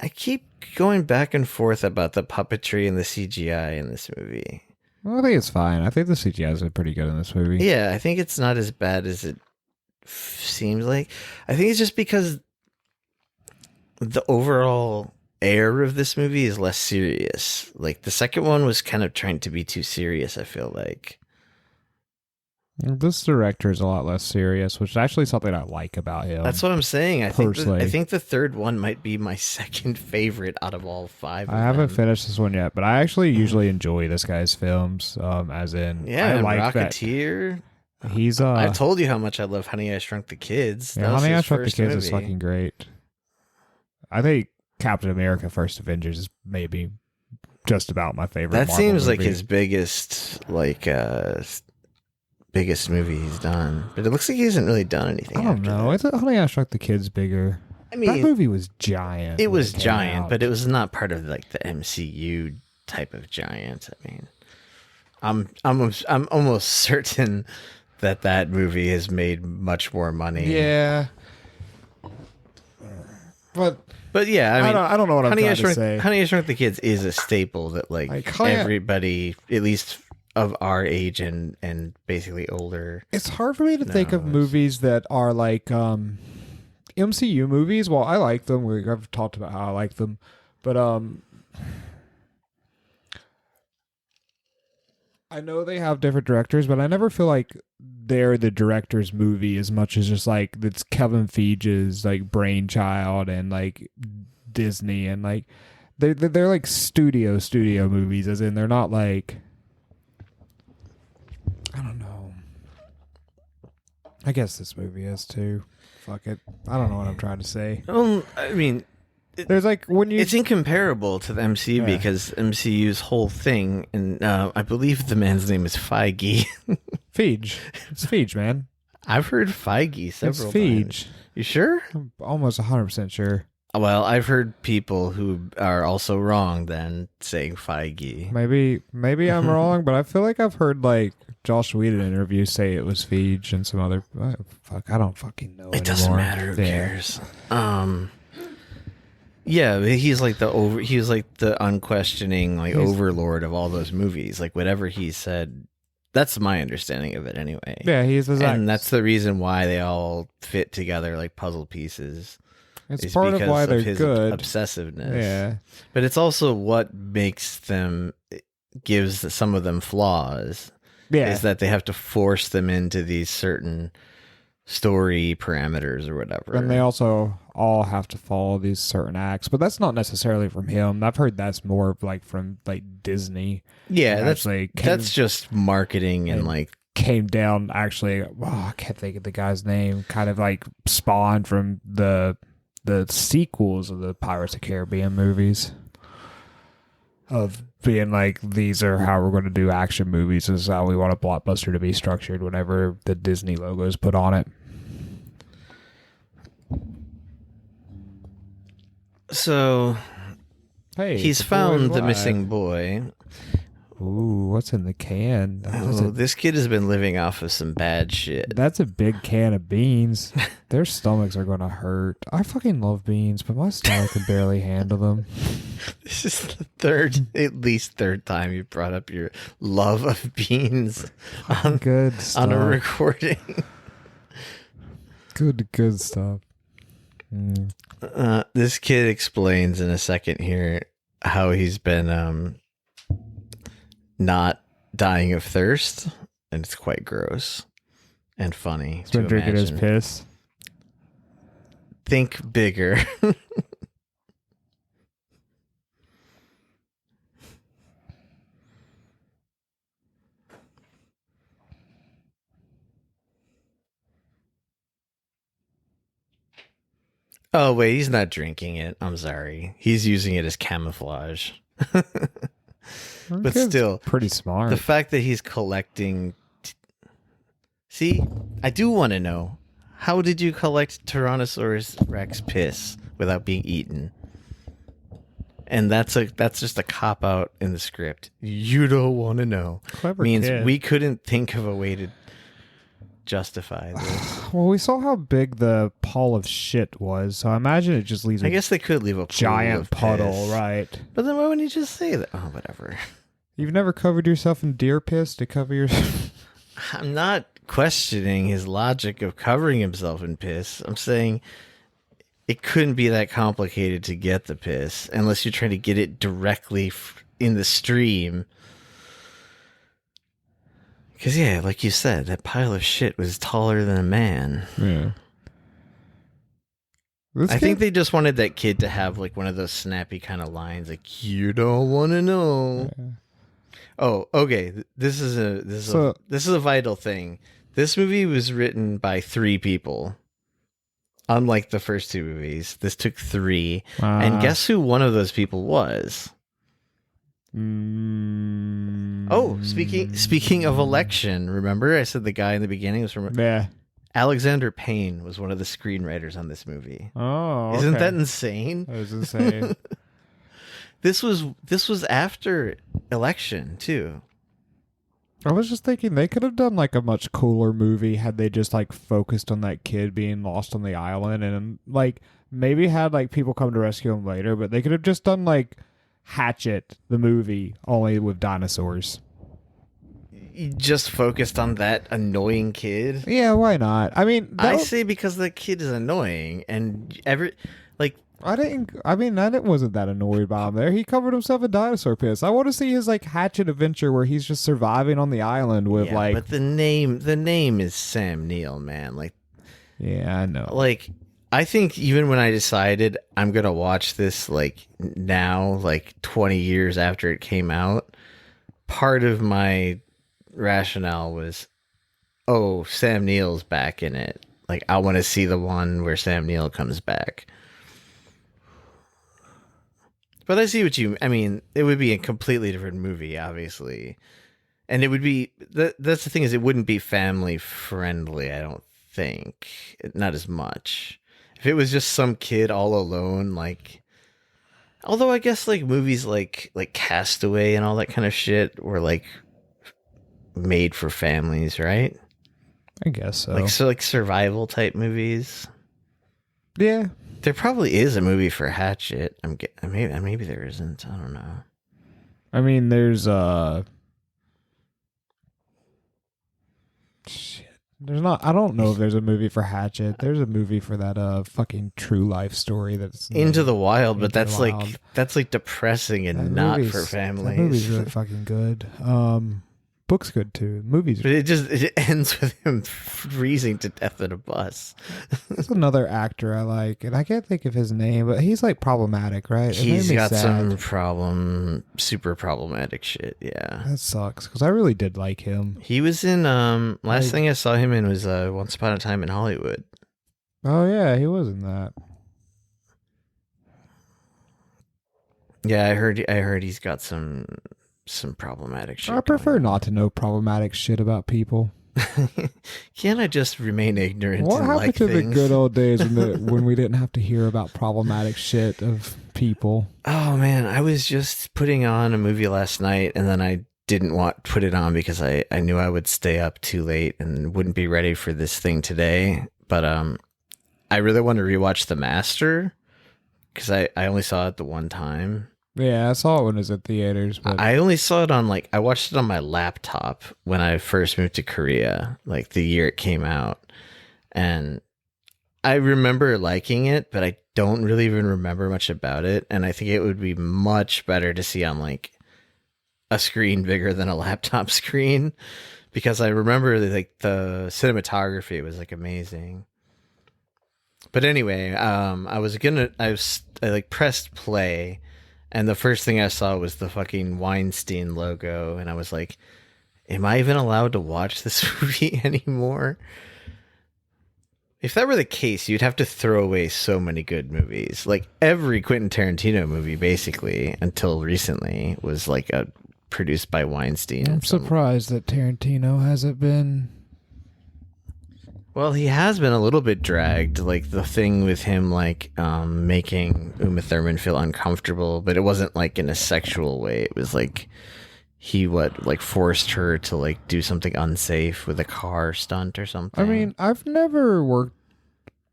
B: I keep going back and forth about the puppetry and the CGI in this movie.
A: Well, I think it's fine. I think the CGI is pretty good in this movie.
B: Yeah, I think it's not as bad as it seems like. I think it's just because the overall air of this movie is less serious. Like, the second one was kind of trying to be too serious, I feel like.
A: This director is a lot less serious, which is actually something I like about him.
B: That's what I'm saying. I
A: personally.
B: think the third one might be my second favorite out of all five.
A: I haven't finished this one yet, but I actually usually enjoy this guy's films. As in,
B: yeah,
A: I like
B: Rocketeer.
A: He's
B: I've told you how much I love Honey, I Shrunk the Kids.
A: Yeah, Honey, I Shrunk the Kids is fucking great. I think Captain America: First Avengers is maybe just about my favorite.
B: That
A: Marvel
B: seems
A: movie.
B: like his biggest movie he's done, but it looks like he hasn't really done anything.
A: I don't know. I thought Honey, I Shrunk the Kids bigger.
B: I mean,
A: that movie was giant.
B: It was giant, but it was not part of like the MCU type of giant. I mean, I'm almost certain that movie has made much more money.
A: Yeah, but
B: yeah, I mean,
A: I don't know what I'm trying to say.
B: Honey, I Shrunk the Kids is a staple that like everybody, at least of our age and basically older.
A: It's hard for me to think of movies that are like MCU movies. Well, I like them. I've talked about how I like them, but I know they have different directors, but I never feel like they're the director's movie as much as just like it's Kevin Feige's like brainchild and like Disney and like they're like studio movies, as in they're not like, I don't know. I guess this movie is too. Fuck it. I don't know what I'm trying to say.
B: I mean,
A: there's like it's
B: incomparable to the MCU because MCU's whole thing, and I believe the man's name is Feige.
A: Feige. It's Feige, man.
B: I've heard Feige several
A: it's Feige.
B: times. You sure?
A: I'm almost 100% sure.
B: Well, I've heard people who are also wrong then saying Feige.
A: Maybe I'm wrong, but I feel like I've heard like Josh Whedon interviews say it was Feige and some other. I don't fucking know.
B: It doesn't matter. Who cares? Yeah, he's like the unquestioning overlord of all those movies. Like whatever he said, that's my understanding of it anyway.
A: Yeah,
B: and that's the reason why they all fit together like puzzle pieces.
A: It's part of why they're good.
B: Obsessiveness.
A: Yeah,
B: but it's also what gives some of them flaws.
A: Yeah,
B: is that they have to force them into these certain story parameters or whatever,
A: and they also all have to follow these certain acts. But that's not necessarily from him. I've heard that's more like from like Disney.
B: Yeah, that's just marketing and like
A: came down. Actually, I can't think of the guy's name. Kind of like spawned from the sequels of the Pirates of the Caribbean movies. Of being like, these are how we're going to do action movies. This is how we want a blockbuster to be structured whenever the Disney logo is put on it.
B: So,
A: hey,
B: he's found the missing boy.
A: Ooh, what's in the can?
B: This kid has been living off of some bad shit.
A: That's a big can of beans. Their stomachs are going to hurt. I fucking love beans, but my stomach can barely handle them.
B: This is the at least third time you brought up your love of beans on a recording.
A: Good stuff.
B: This kid explains in a second here how he's been not dying of thirst, and it's quite gross and funny.
A: He's been drinking his piss.
B: Think bigger. Oh, wait, he's not drinking it. I'm sorry. He's using it as camouflage. But still,
A: pretty smart.
B: The fact that he's collecting... See, I do want to know, how did you collect Tyrannosaurus Rex piss without being eaten? And that's just a cop-out in the script. You don't want to know.
A: Clever
B: means
A: kid.
B: We couldn't think of a way to... justify this.
A: Well, we saw how big the pile of shit was, so I imagine it just leaves
B: I guess they could leave a
A: giant puddle,
B: piss.
A: right?
B: But then why wouldn't you just say that? Oh, whatever.
A: You've never covered yourself in deer piss to cover your...
B: I'm not questioning his logic of covering himself in piss. I'm saying it couldn't be that complicated to get the piss unless you're trying to get it directly in the stream. Because, yeah, like you said, that pile of shit was taller than a man.
A: Yeah.
B: I think they just wanted that kid to have like one of those snappy kind of lines, like "You don't want to know." Yeah. Oh, okay. This is a vital thing. This movie was written by 3 people. Unlike the first 2 movies, this took 3. And guess who one of those people was? Oh, speaking of election, remember I said the guy in the beginning was from...
A: Yeah.
B: Alexander Payne was one of the screenwriters on this movie.
A: Oh, okay.
B: Isn't that insane?
A: That was insane.
B: This was after election too.
A: I was just thinking they could have done like a much cooler movie had they just like focused on that kid being lost on the island and like maybe had like people come to rescue him later, but they could have just done like Hatchet, the movie, only with dinosaurs.
B: You just focused on that annoying kid?
A: Yeah, why not? I mean,
B: I say because the kid is annoying and
A: I wasn't that annoyed by him there. He covered himself in dinosaur piss. I want to see his like Hatchet adventure where he's just surviving on the island with like.
B: But the name is Sam Neill, man. Like,
A: yeah, I know.
B: Like, I think even when I decided I'm gonna watch this, like now, like 20 years after it came out, part of my rationale was, oh, Sam Neill's back in it. Like, I want to see the one where Sam Neill comes back. But I see I mean, it would be a completely different movie, obviously. And it would be, that's the thing is it wouldn't be family friendly, I don't think. Not as much. If it was just some kid all alone, like, although I guess like movies like Castaway and all that kind of shit were like made for families, right?
A: I guess so.
B: Like survival type movies.
A: Yeah.
B: There probably is a movie for Hatchet. Maybe there isn't. I don't know.
A: I mean, there's shit. There's not. I don't know if there's a movie for Hatchet. There's a movie for that fucking true life story that's
B: Into the Wild, but that's like depressing and not for families.
A: That movie's really fucking good. Book's good too. Movies,
B: but it ends with him freezing to death in a bus.
A: There's another actor I like, and I can't think of his name, but he's like problematic, right?
B: He's got some super problematic shit. Yeah,
A: that sucks because I really did like him.
B: He was in last thing I saw him in was Once Upon a Time in Hollywood.
A: Oh yeah, he was in that.
B: Yeah, I heard he's got some problematic shit.
A: I prefer not to know problematic shit about people.
B: Can't I just remain ignorant?
A: What happened
B: like
A: to
B: things?
A: the good old days when we didn't have to hear about problematic shit of people?
B: Oh man, I was just putting on a movie last night, and then I didn't put it on because I knew I would stay up too late and wouldn't be ready for this thing today. But I really want to rewatch The Master because I only saw it the one time.
A: Yeah, I saw it when it was at theaters. But
B: I only saw it I watched it on my laptop when I first moved to Korea, like the year it came out. And I remember liking it, but I don't really even remember much about it. And I think it would be much better to see on like a screen bigger than a laptop screen, because I remember like the cinematography was like amazing. But anyway, I pressed play. And the first thing I saw was the fucking Weinstein logo. And I was like, am I even allowed to watch this movie anymore? If that were the case, you'd have to throw away so many good movies. Like every Quentin Tarantino movie, basically, until recently, was like produced by Weinstein.
A: I'm surprised that Tarantino hasn't been...
B: Well, he has been a little bit dragged, like the thing with him, like making Uma Thurman feel uncomfortable, but it wasn't like in a sexual way. It was like he forced her to like do something unsafe with a car stunt or something.
A: I mean, I've never worked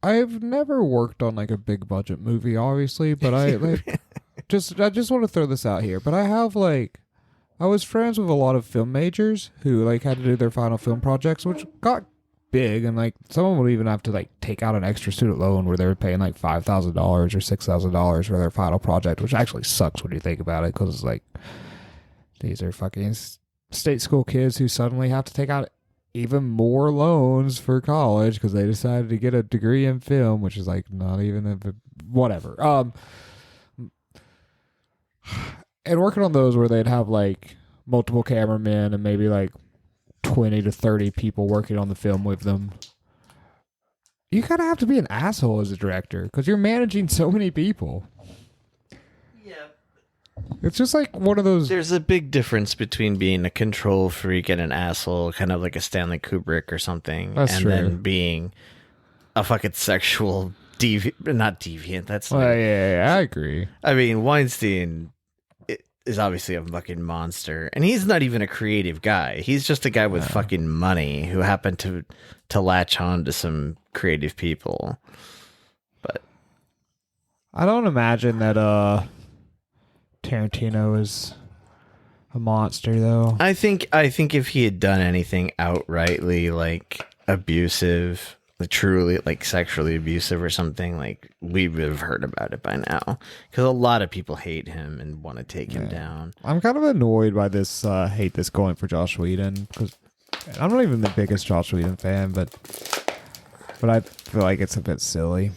A: on like a big budget movie, obviously, but I just want to throw this out here. But I was friends with a lot of film majors who like had to do their final film projects, which got big, and like someone would even have to like take out an extra student loan where they were paying like $5,000 or $6,000 for their final project, which actually sucks when you think about it, because it's like these are fucking state school kids who suddenly have to take out even more loans for college because they decided to get a degree in film, which is like not even whatever. And working on those where they'd have like multiple cameramen and maybe like 20 to 30 people working on the film with them, you kind of have to be an asshole as a director because you're managing so many people.
B: Yeah.
A: It's just like one of those...
B: There's a big difference between being a control freak and an asshole, kind of like a Stanley Kubrick or something, then being a fucking sexual not deviant. That's like,
A: yeah, I agree.
B: I mean, Weinstein is obviously a fucking monster, and he's not even a creative guy. He's just a guy with fucking money who happened to latch on to some creative people. But
A: I don't imagine that Tarantino is a monster, though.
B: I think if he had done anything outrightly like abusive, truly like sexually abusive or something, like we would have heard about it by now, because a lot of people hate him and want to take him down.
A: I'm kind of annoyed by this hate that's going for Joss Whedon, because I'm not even the biggest Joss Whedon fan, but I feel like it's a bit silly.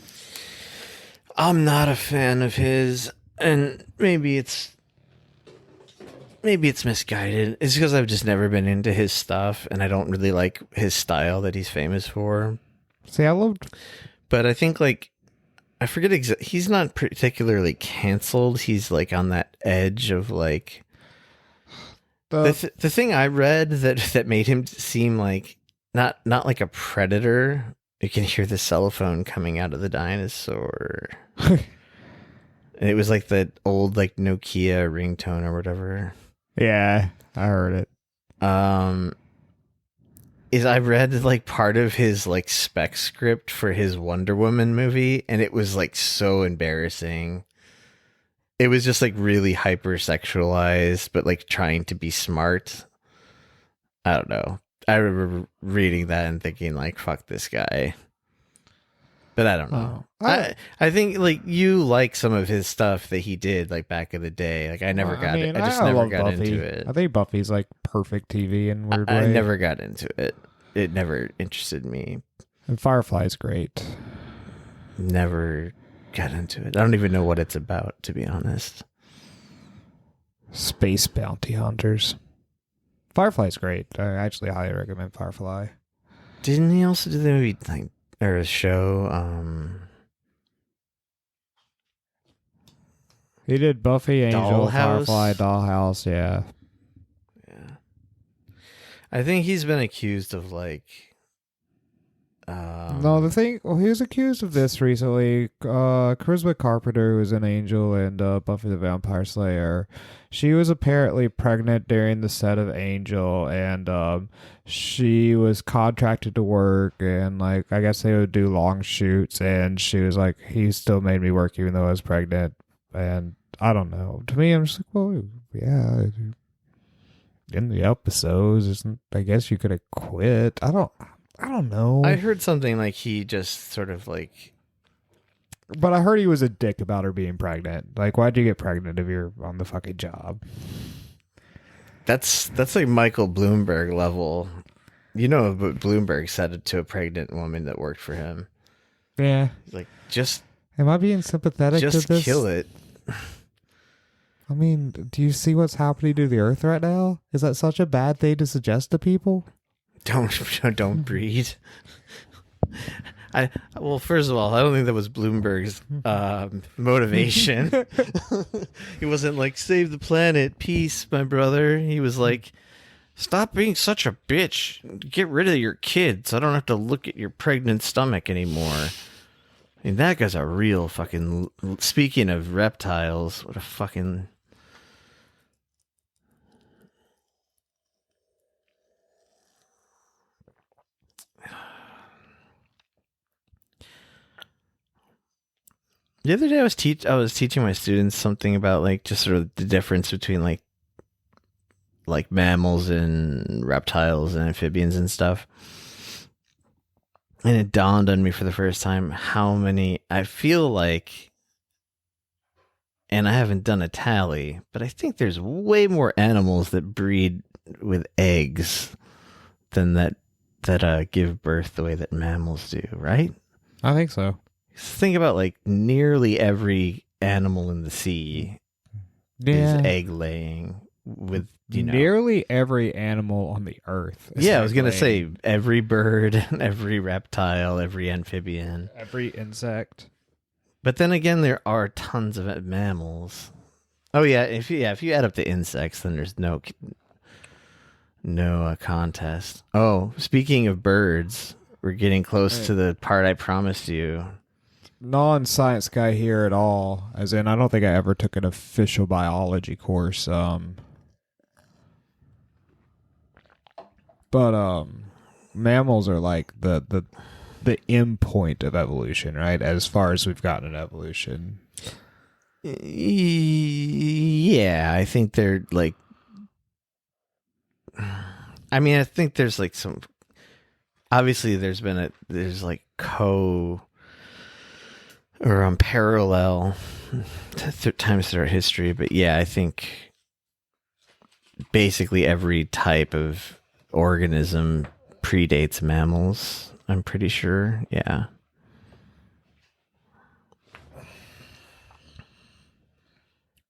B: I'm not a fan of his, and maybe it's misguided. It's because I've just never been into his stuff, and I don't really like his style that he's famous for.
A: See, I loved...
B: But I think, like, I forget he's not particularly canceled. He's, like, on that edge of, like... The thing I read that made him seem like... Not like a predator. You can hear the cell phone coming out of the dinosaur. And it was, like, the old, like, Nokia ringtone or whatever.
A: Yeah, I heard it.
B: Is I read like part of his like spec script for his Wonder Woman movie, and it was like so embarrassing. It was just like really hypersexualized, but like trying to be smart. I don't know. I remember reading that and thinking like, fuck this guy. But I don't know. I think like you like some of his stuff that he did like back in the day. Like I never got it. I just never got into it.
A: I think Buffy's like perfect TV in weird way.
B: I never got into it. It never interested me.
A: And Firefly's great.
B: Never got into it. I don't even know what it's about, to be honest.
A: Space bounty hunters. Firefly's great. I actually highly recommend Firefly.
B: Didn't he also do the movie like or a show?
A: He did Buffy, Angel,
B: Dollhouse?
A: Firefly, Dollhouse, yeah.
B: Yeah. I think he's been accused of like
A: no, he was accused of this recently. Charisma Carpenter, who was in Angel and Buffy the Vampire Slayer, she was apparently pregnant during the set of Angel, and she was contracted to work, and like I guess they would do long shoots, and she was like, he still made me work even though I was pregnant. And I don't know. To me, I'm just like, well, yeah, in the episodes, I guess you could have quit. I don't know.
B: I heard something like he just sort of like...
A: But I heard he was a dick about her being pregnant. Like, why'd you get pregnant if you're on the fucking job?
B: That's like Michael Bloomberg level. You know what Bloomberg said to a pregnant woman that worked for him.
A: Yeah.
B: He's like, just...
A: Am I being sympathetic to this?
B: Just kill it.
A: I mean, do you see what's happening to the earth right now? Is that such a bad thing to suggest to people?
B: Don't breed. Well, first of all, I don't think that was Bloomberg's motivation. He wasn't like, save the planet, peace, my brother. He was like, stop being such a bitch. Get rid of your kids. I don't have to look at your pregnant stomach anymore. I mean, that guy's a real fucking... Speaking of reptiles, what a fucking... The other day I was teaching my students something about like just sort of the difference between like mammals and reptiles and amphibians and stuff. And it dawned on me for the first time how many I feel like, and I haven't done a tally, but I think there's way more animals that breed with eggs than that give birth the way that mammals do, right?
A: I think so.
B: Think about like nearly every animal in the sea is egg laying with,
A: nearly every animal on the earth.
B: Yeah, I was going to say every bird, every reptile, every amphibian,
A: every insect.
B: But then again, there are tons of mammals. Oh yeah, if you add up the insects, then there's no contest. Oh, speaking of birds, we're getting close to the part I promised you.
A: Non-science guy here at all, as in I don't think I ever took an official biology course. But mammals are like the end point of evolution, right? As far as we've gotten in evolution.
B: Yeah, I think they're like. I mean, I think there's like some. Obviously, there's like parallel times throughout history, but yeah, I think basically every type of organism predates mammals. I'm pretty sure. Yeah.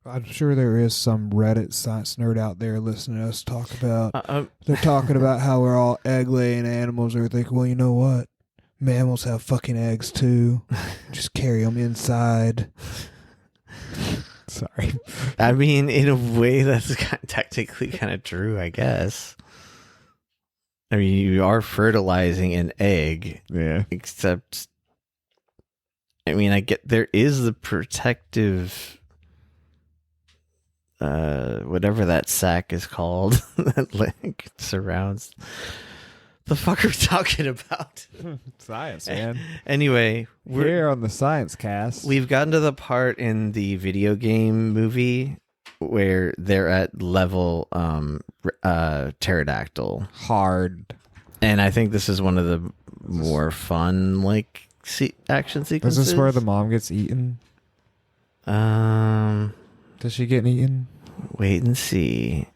A: I'm sure there is some Reddit science nerd out there listening to us talk about. They're talking about how we're all egg-laying animals. Or thinking, well, you know what? Mammals have fucking eggs too. Just carry them inside. Sorry.
B: I mean, in a way, that's technically kind of true, I guess. I mean, you are fertilizing an egg.
A: Yeah.
B: Except, I mean, I get there is the protective, whatever that sac is called, that like surrounds. The fuck are we talking about?
A: Science, man.
B: Anyway,
A: we're here on the Science Cast.
B: We've gotten to the part in the video game movie where they're at level pterodactyl.
A: Hard.
B: And I think this is one of the more fun like action sequences.
A: Is this where the mom gets eaten? Does she get eaten?
B: Wait and see.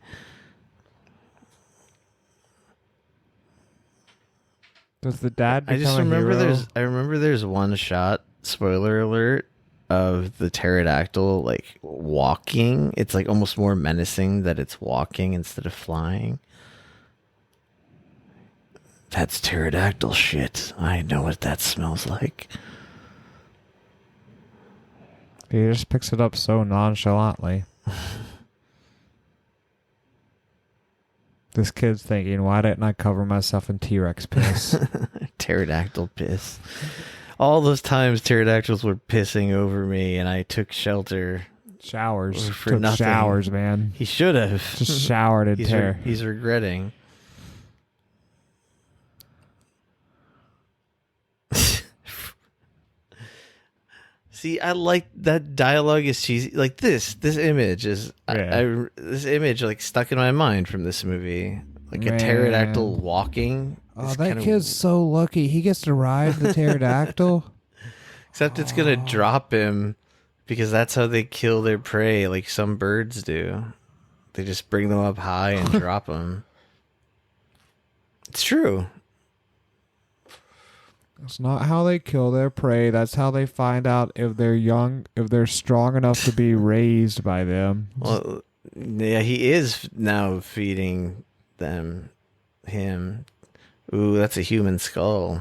A: Does the dad become
B: I just remember
A: a hero?
B: there's one shot, spoiler alert, of the pterodactyl like walking. It's like almost more menacing that it's walking instead of flying. That's pterodactyl shit. I know what that smells like.
A: He just picks it up so nonchalantly. This kid's thinking, why didn't I cover myself in T-Rex piss?
B: Pterodactyl piss. All those times pterodactyls were pissing over me and I took shelter.
A: Showers.
B: For
A: took
B: nothing.
A: Showers, man.
B: He should have.
A: Just showered in terror.
B: He's regretting. See, I like that dialogue is cheesy. Like this image is this image like stuck in my mind from this movie. Like a pterodactyl walking.
A: Oh, that kid's so lucky. He gets to ride the pterodactyl.
B: Except it's gonna drop him because that's how they kill their prey, like some birds do. They just bring them up high and drop them. It's true.
A: It's not how they kill their prey. That's how they find out if they're young, if they're strong enough to be raised by them.
B: Well, yeah, he is now feeding him. Ooh, that's a human skull.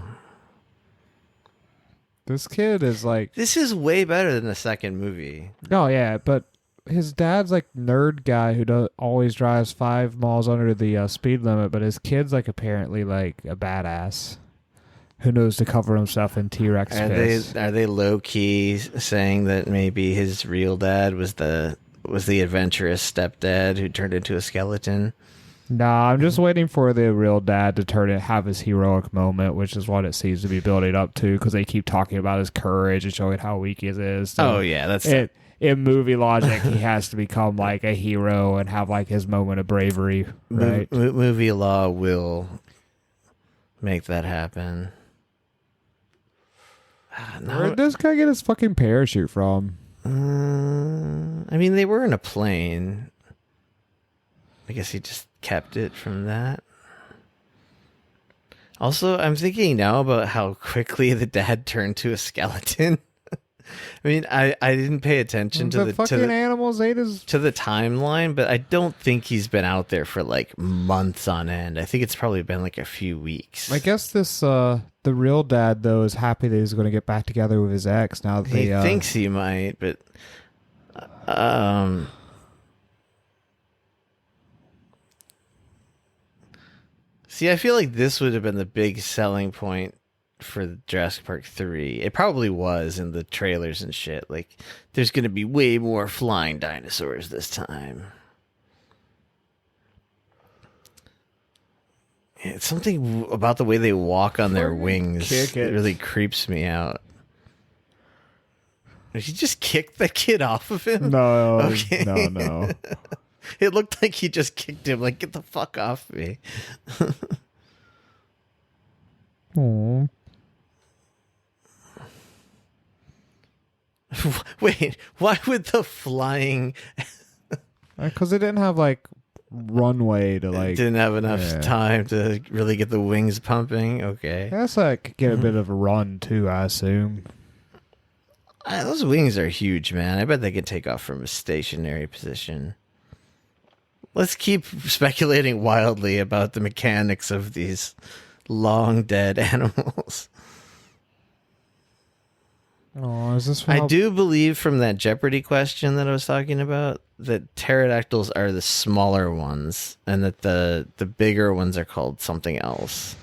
A: This kid is like...
B: This is way better than the second movie.
A: Oh, yeah, but his dad's like nerd guy who always drives 5 miles under the speed limit, but his kid's like apparently like a badass who knows to cover himself in T-Rex piss.
B: Are they low key saying that maybe his real dad was the adventurous stepdad who turned into a skeleton?
A: Nah, I'm just waiting for the real dad to have his heroic moment, which is what it seems to be building up to, because they keep talking about his courage and showing how weak he is. So
B: Oh yeah, that's
A: it. In movie logic, he has to become like a hero and have like his moment of bravery, right?
B: Movie law will make that happen.
A: Where did this guy get his fucking parachute from?
B: I mean, they were in a plane. I guess he just kept it from that. Also, I'm thinking now about how quickly the dad turned to a skeleton. I mean, I didn't pay attention to the
A: fucking animals ate his...
B: to the timeline, but I don't think he's been out there for like months on end. I think it's probably been like a few weeks.
A: I guess this the real dad though is happy that he's going to get back together with his ex now that
B: he thinks he might, but see, I feel like this would have been the big selling point for Jurassic Park 3. It probably was in the trailers and shit. Like, there's going to be way more flying dinosaurs this time. Yeah, it's something about the way they walk on their wings that really creeps me out. Did he just kick the kid off of him?
A: No, okay. No.
B: It looked like he just kicked him. Like, get the fuck off me.
A: Aww.
B: Wait, why would the flying...
A: Because it didn't have, like, runway to, like...
B: Didn't have enough time to really get the wings pumping? Okay.
A: I guess I could get a bit of a run, too, I assume.
B: Those wings are huge, man. I bet they could take off from a stationary position. Let's keep speculating wildly about the mechanics of these long dead animals.
A: Oh, is this?
B: I do believe from that Jeopardy question that I was talking about that pterodactyls are the smaller ones, and that the bigger ones are called something else.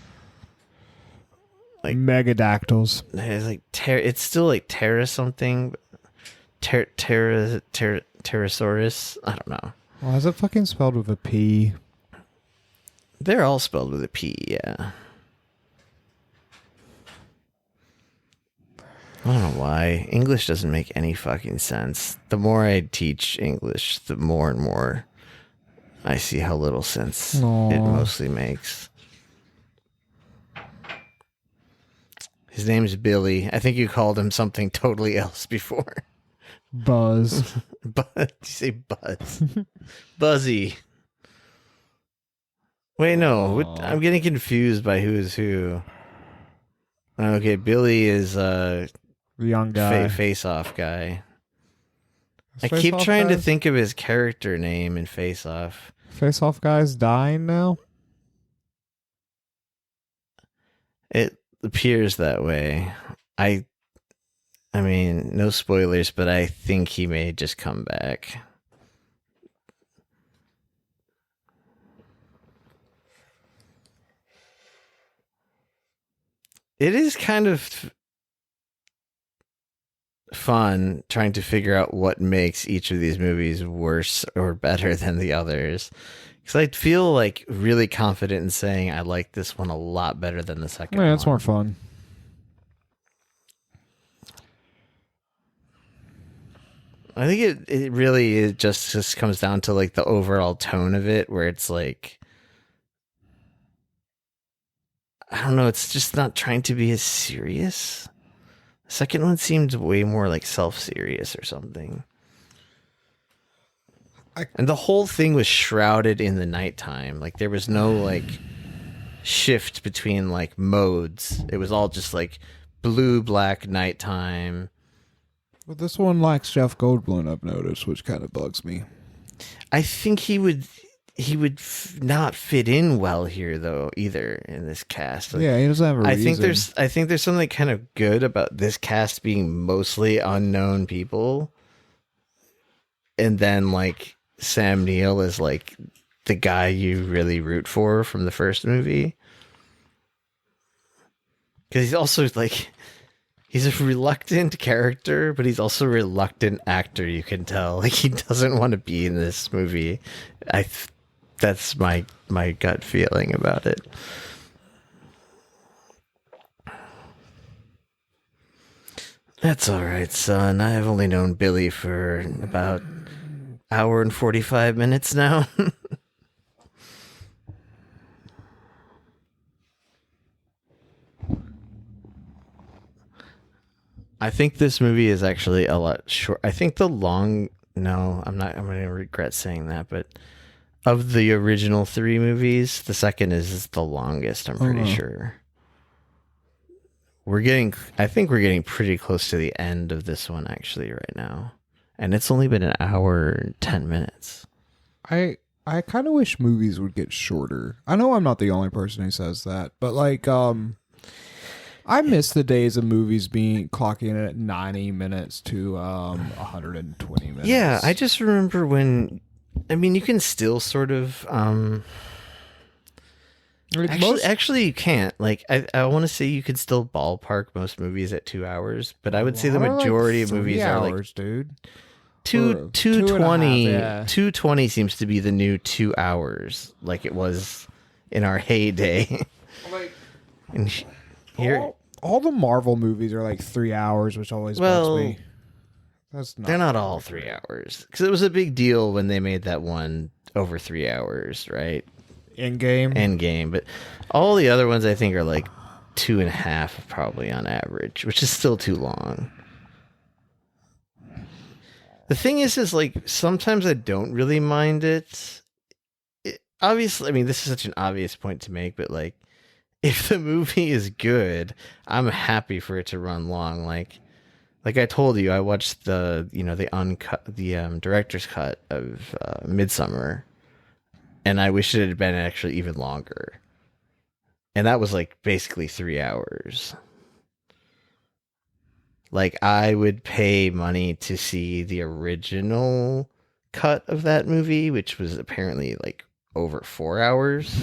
A: Like megadactyls.
B: It's like it's still like Terra something. Pterosaurus. I don't know.
A: Well, is it fucking spelled with a P?
B: They're all spelled with a P, yeah. I don't know why. English doesn't make any fucking sense. The more I teach English, the more and more I see how little sense it mostly makes. His name's Billy. I think you called him something totally else before.
A: Buzz.
B: You say Buzz. Buzzy. Wait, no. I'm getting confused by who's who. Okay, Billy is the
A: young guy.
B: Face-Off guy. I keep trying to think of his character name in Face-Off.
A: Face-Off guy's dying now?
B: It appears that way. I mean, no spoilers, but I think he may just come back. It is kind of fun trying to figure out what makes each of these movies worse or better than the others. Because I feel like really confident in saying I like this one a lot better than the second one.
A: Yeah, it's more fun.
B: I think it really just comes down to like the overall tone of it, where it's like, I don't know, it's just not trying to be as serious. The second one seemed way more like self-serious or something. And the whole thing was shrouded in the nighttime. Like there was no like shift between like modes. It was all just like blue, black, nighttime.
A: Well, this one lacks Jeff Goldblum, I've noticed, which kind of bugs me.
B: I think he would not fit in well here though either in this cast. Like,
A: yeah, he doesn't have a reason.
B: I think there's something kind of good about this cast being mostly unknown people, and then like Sam Neill is like the guy you really root for from the first movie, because he's also like, he's a reluctant character, but he's also a reluctant actor. You can tell, like, he doesn't want to be in this movie. I That's my gut feeling about it. That's all right, son. I've only known Billy for about hour and 45 minutes now. I think this movie is actually a lot short. I think I'm going to regret saying that, but of the original 3 movies, the second is the longest, I'm pretty sure. I think we're getting pretty close to the end of this one actually right now. And it's only been an hour and 10 minutes.
A: I kind of wish movies would get shorter. I know I'm not the only person who says that, but like, I miss the days of movies being clocking at 90 minutes to 120 minutes.
B: Yeah, I just remember when, I mean, you can still sort of, actually you can't. Like, I want to say you can still ballpark most movies at 2 hours, but I would say the majority of movies are like,
A: dude.
B: 220.
A: Yeah.
B: 220 seems to be the new 2 hours, like it was in our heyday.
A: Like,
B: and here,
A: all the Marvel movies are like 3 hours, which always bugs me.
B: They're not all 3 hours, because it was a big deal when they made that one over 3 hours, right? Endgame, but all the other ones I think are like 2.5 probably on average, which is still too long. The thing is like sometimes I don't really mind it. Obviously, I mean, this is such an obvious point to make, but like, if the movie is good, I'm happy for it to run long. Like I told you, I watched the director's cut of Midsummer, and I wish it had been actually even longer. And that was like basically 3 hours. Like, I would pay money to see the original cut of that movie, which was apparently like over 4 hours.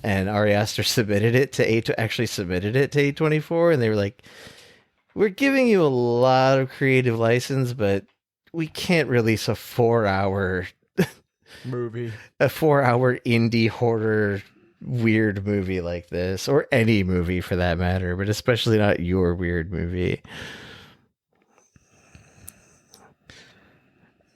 B: And Ari Aster submitted it to A24, and they were like, "We're giving you a lot of creative license, but we can't release a 4-hour
A: movie,
B: a 4-hour indie horror weird movie like this, or any movie for that matter, but especially not your weird movie."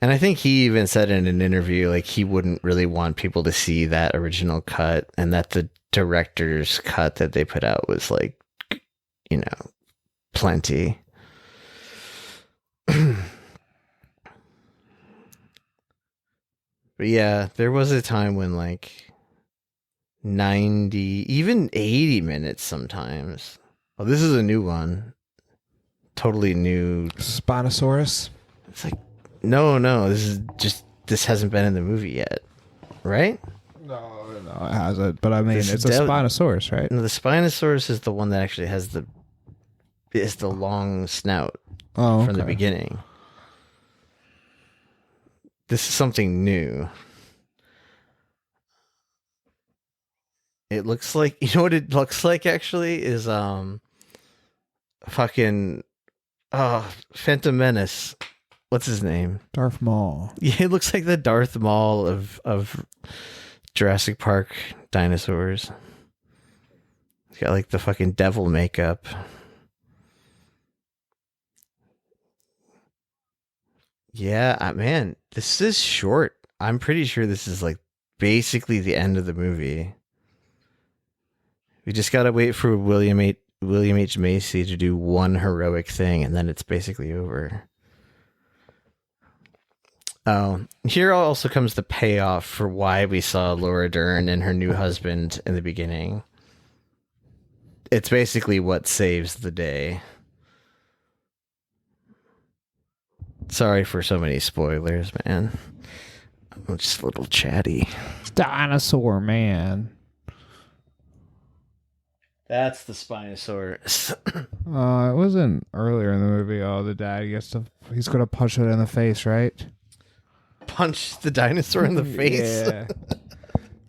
B: And I think he even said in an interview, like, he wouldn't really want people to see that original cut, and that the director's cut that they put out was like, you know, plenty. But yeah, there was a time when like 90, even 80 minutes sometimes. Oh, this is a new one. Totally new.
A: Spinosaurus.
B: It's like, no, this hasn't been in the movie yet, right?
A: No, it hasn't. But I mean, it's a Spinosaurus, right?
B: No, the Spinosaurus is the one that actually has the long snout from the beginning. This is something new. It looks like, you know what it looks like actually is Phantom Menace. What's his name?
A: Darth Maul.
B: Yeah, it looks like the Darth Maul of Jurassic Park dinosaurs. He's got like the fucking devil makeup. Yeah, man, this is short. I'm pretty sure this is like basically the end of the movie. We just gotta wait for William H. Macy to do one heroic thing, and then it's basically over. Oh, here also comes the payoff for why we saw Laura Dern and her new husband in the beginning. It's basically what saves the day. Sorry for so many spoilers, man. I'm just a little chatty.
A: Dinosaur man.
B: That's the Spinosaurus.
A: It wasn't earlier in the movie. Oh, the dad he's gonna punch it in the face, right?
B: Punch the dinosaur in the face?
A: Yeah.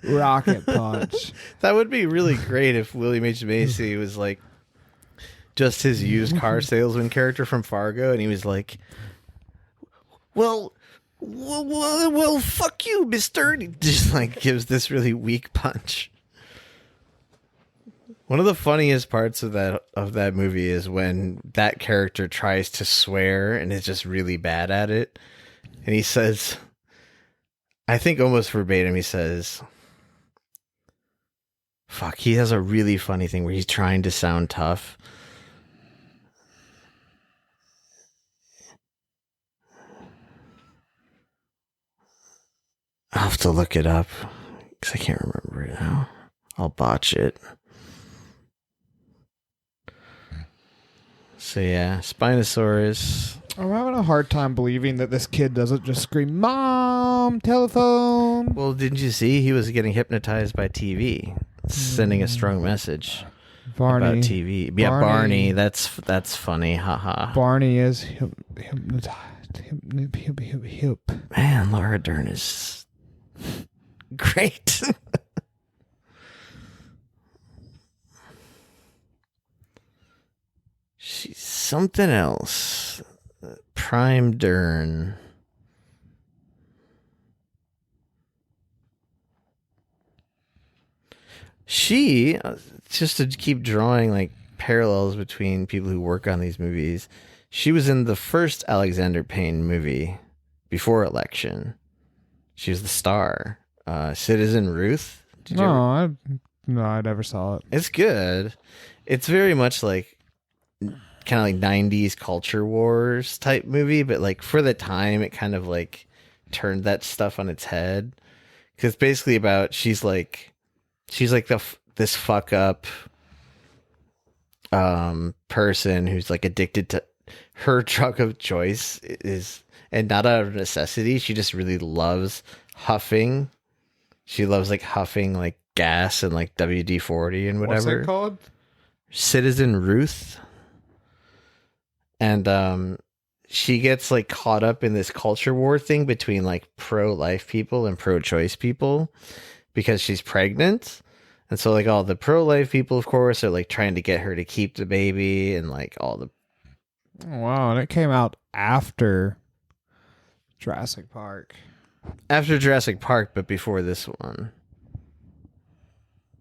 A: Rocket punch.
B: That would be really great if William H. Macy was like just his used car salesman character from Fargo, and he was like, well, well, fuck you, mister. And he just like gives this really weak punch. One of the funniest parts of that movie is when that character tries to swear and is just really bad at it. And he says, I think almost verbatim, he says, fuck, he has a really funny thing where he's trying to sound tough. I'll have to look it up because I can't remember it now. I'll botch it. So yeah, Spinosaurus.
A: I'm having a hard time believing that this kid doesn't just scream, "Mom, telephone."
B: Well, didn't you see he was getting hypnotized by TV, sending a strong message
A: Barney.
B: about TV. Yeah, Barney. That's funny. Haha.
A: Barney is hypnotized. Hip.
B: Man, Laura Dern is great. She's something else. Prime Dern. She, just to keep drawing like parallels between people who work on these movies, she was in the first Alexander Payne movie before Election. She was the star. Citizen Ruth.
A: I never saw it.
B: It's good. It's very much like kind of like 90s culture wars type movie, but like for the time it kind of like turned that stuff on its head, because it's basically about she's like this fuck up person who's like addicted to her drug of choice is, and not out of necessity, she just really loves huffing. She loves like huffing like gas and like WD-40 and whatever.
A: What's it called?
B: Citizen Ruth. And she gets like caught up in this culture war thing between like pro-life people and pro-choice people because she's pregnant. And so like all the pro-life people, of course, are like trying to get her to keep the baby, and like all the...
A: Wow, and it came out after Jurassic Park.
B: After Jurassic Park, but before this one.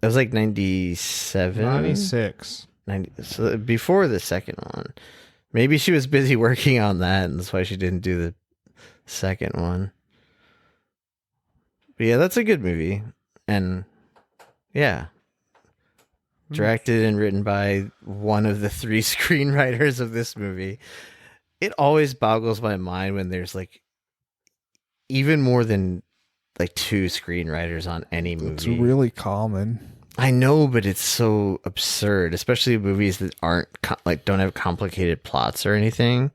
B: It was like 97?
A: 96.
B: 90, so before the second one. Maybe she was busy working on that, and that's why she didn't do the second one. But yeah, that's a good movie. And yeah. Directed and written by one of the 3 screenwriters of this movie. It always boggles my mind when there's like even more than like 2 screenwriters on any movie.
A: It's really common.
B: I know, but it's so absurd, especially movies that aren't like don't have complicated plots or anything.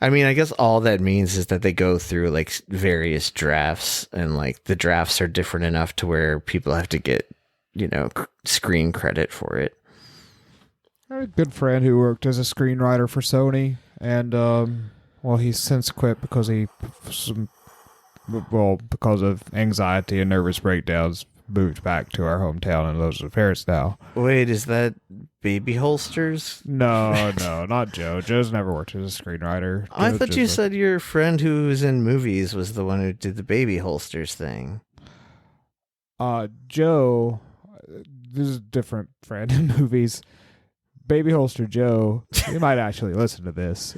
B: I mean, I guess all that means is that they go through like various drafts, and like the drafts are different enough to where people have to get, you know, screen credit for it.
A: I had a good friend who worked as a screenwriter for Sony, and well, he's since quit because because of anxiety and nervous breakdowns, moved back to our hometown and lives with Paris now.
B: Wait, is that Baby Holsters?
A: No, not Joe. Joe's never worked as a screenwriter.
B: I thought you said your friend who was in movies was the one who did the Baby Holsters thing.
A: Joe, this is a different friend in movies. Baby Holster Joe, you might actually listen to this.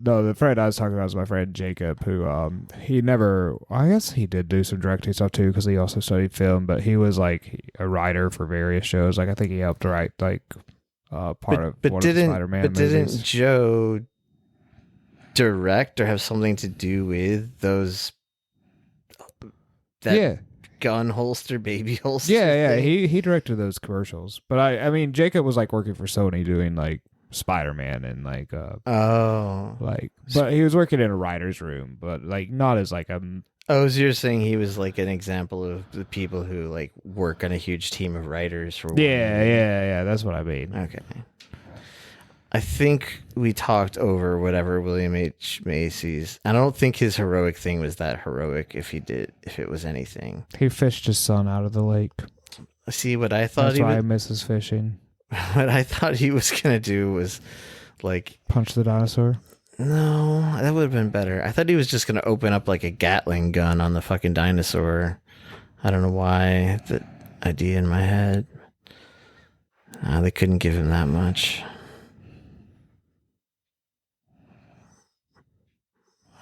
A: No, the friend I was talking about is my friend Jacob, who he never, I guess he did do some directing stuff too, because he also studied film, but he was like a writer for various shows. Like I think he helped write like part of one of the Spider-Man movies. But didn't
B: Joe direct or have something to do with those? That gun holster, baby holster.
A: Yeah. He directed those commercials, but I mean Jacob was like working for Sony doing like Spider-Man and like but he was working in a writer's room, but like not as like a...
B: Oh, so you're saying he was like an example of the people who like work on a huge team of writers for
A: yeah, that's what I mean.
B: Okay. I think we talked over whatever William H. Macy's. I don't think his heroic thing was that heroic if it was anything.
A: He fished his son out of the lake.
B: See, what I thought
A: that's why I miss his fishing.
B: What I thought he was going to do was like...
A: punch the dinosaur?
B: No, that would have been better. I thought he was just going to open up like a Gatling gun on the fucking dinosaur. I don't know why I had that idea in my head. They couldn't give him that much.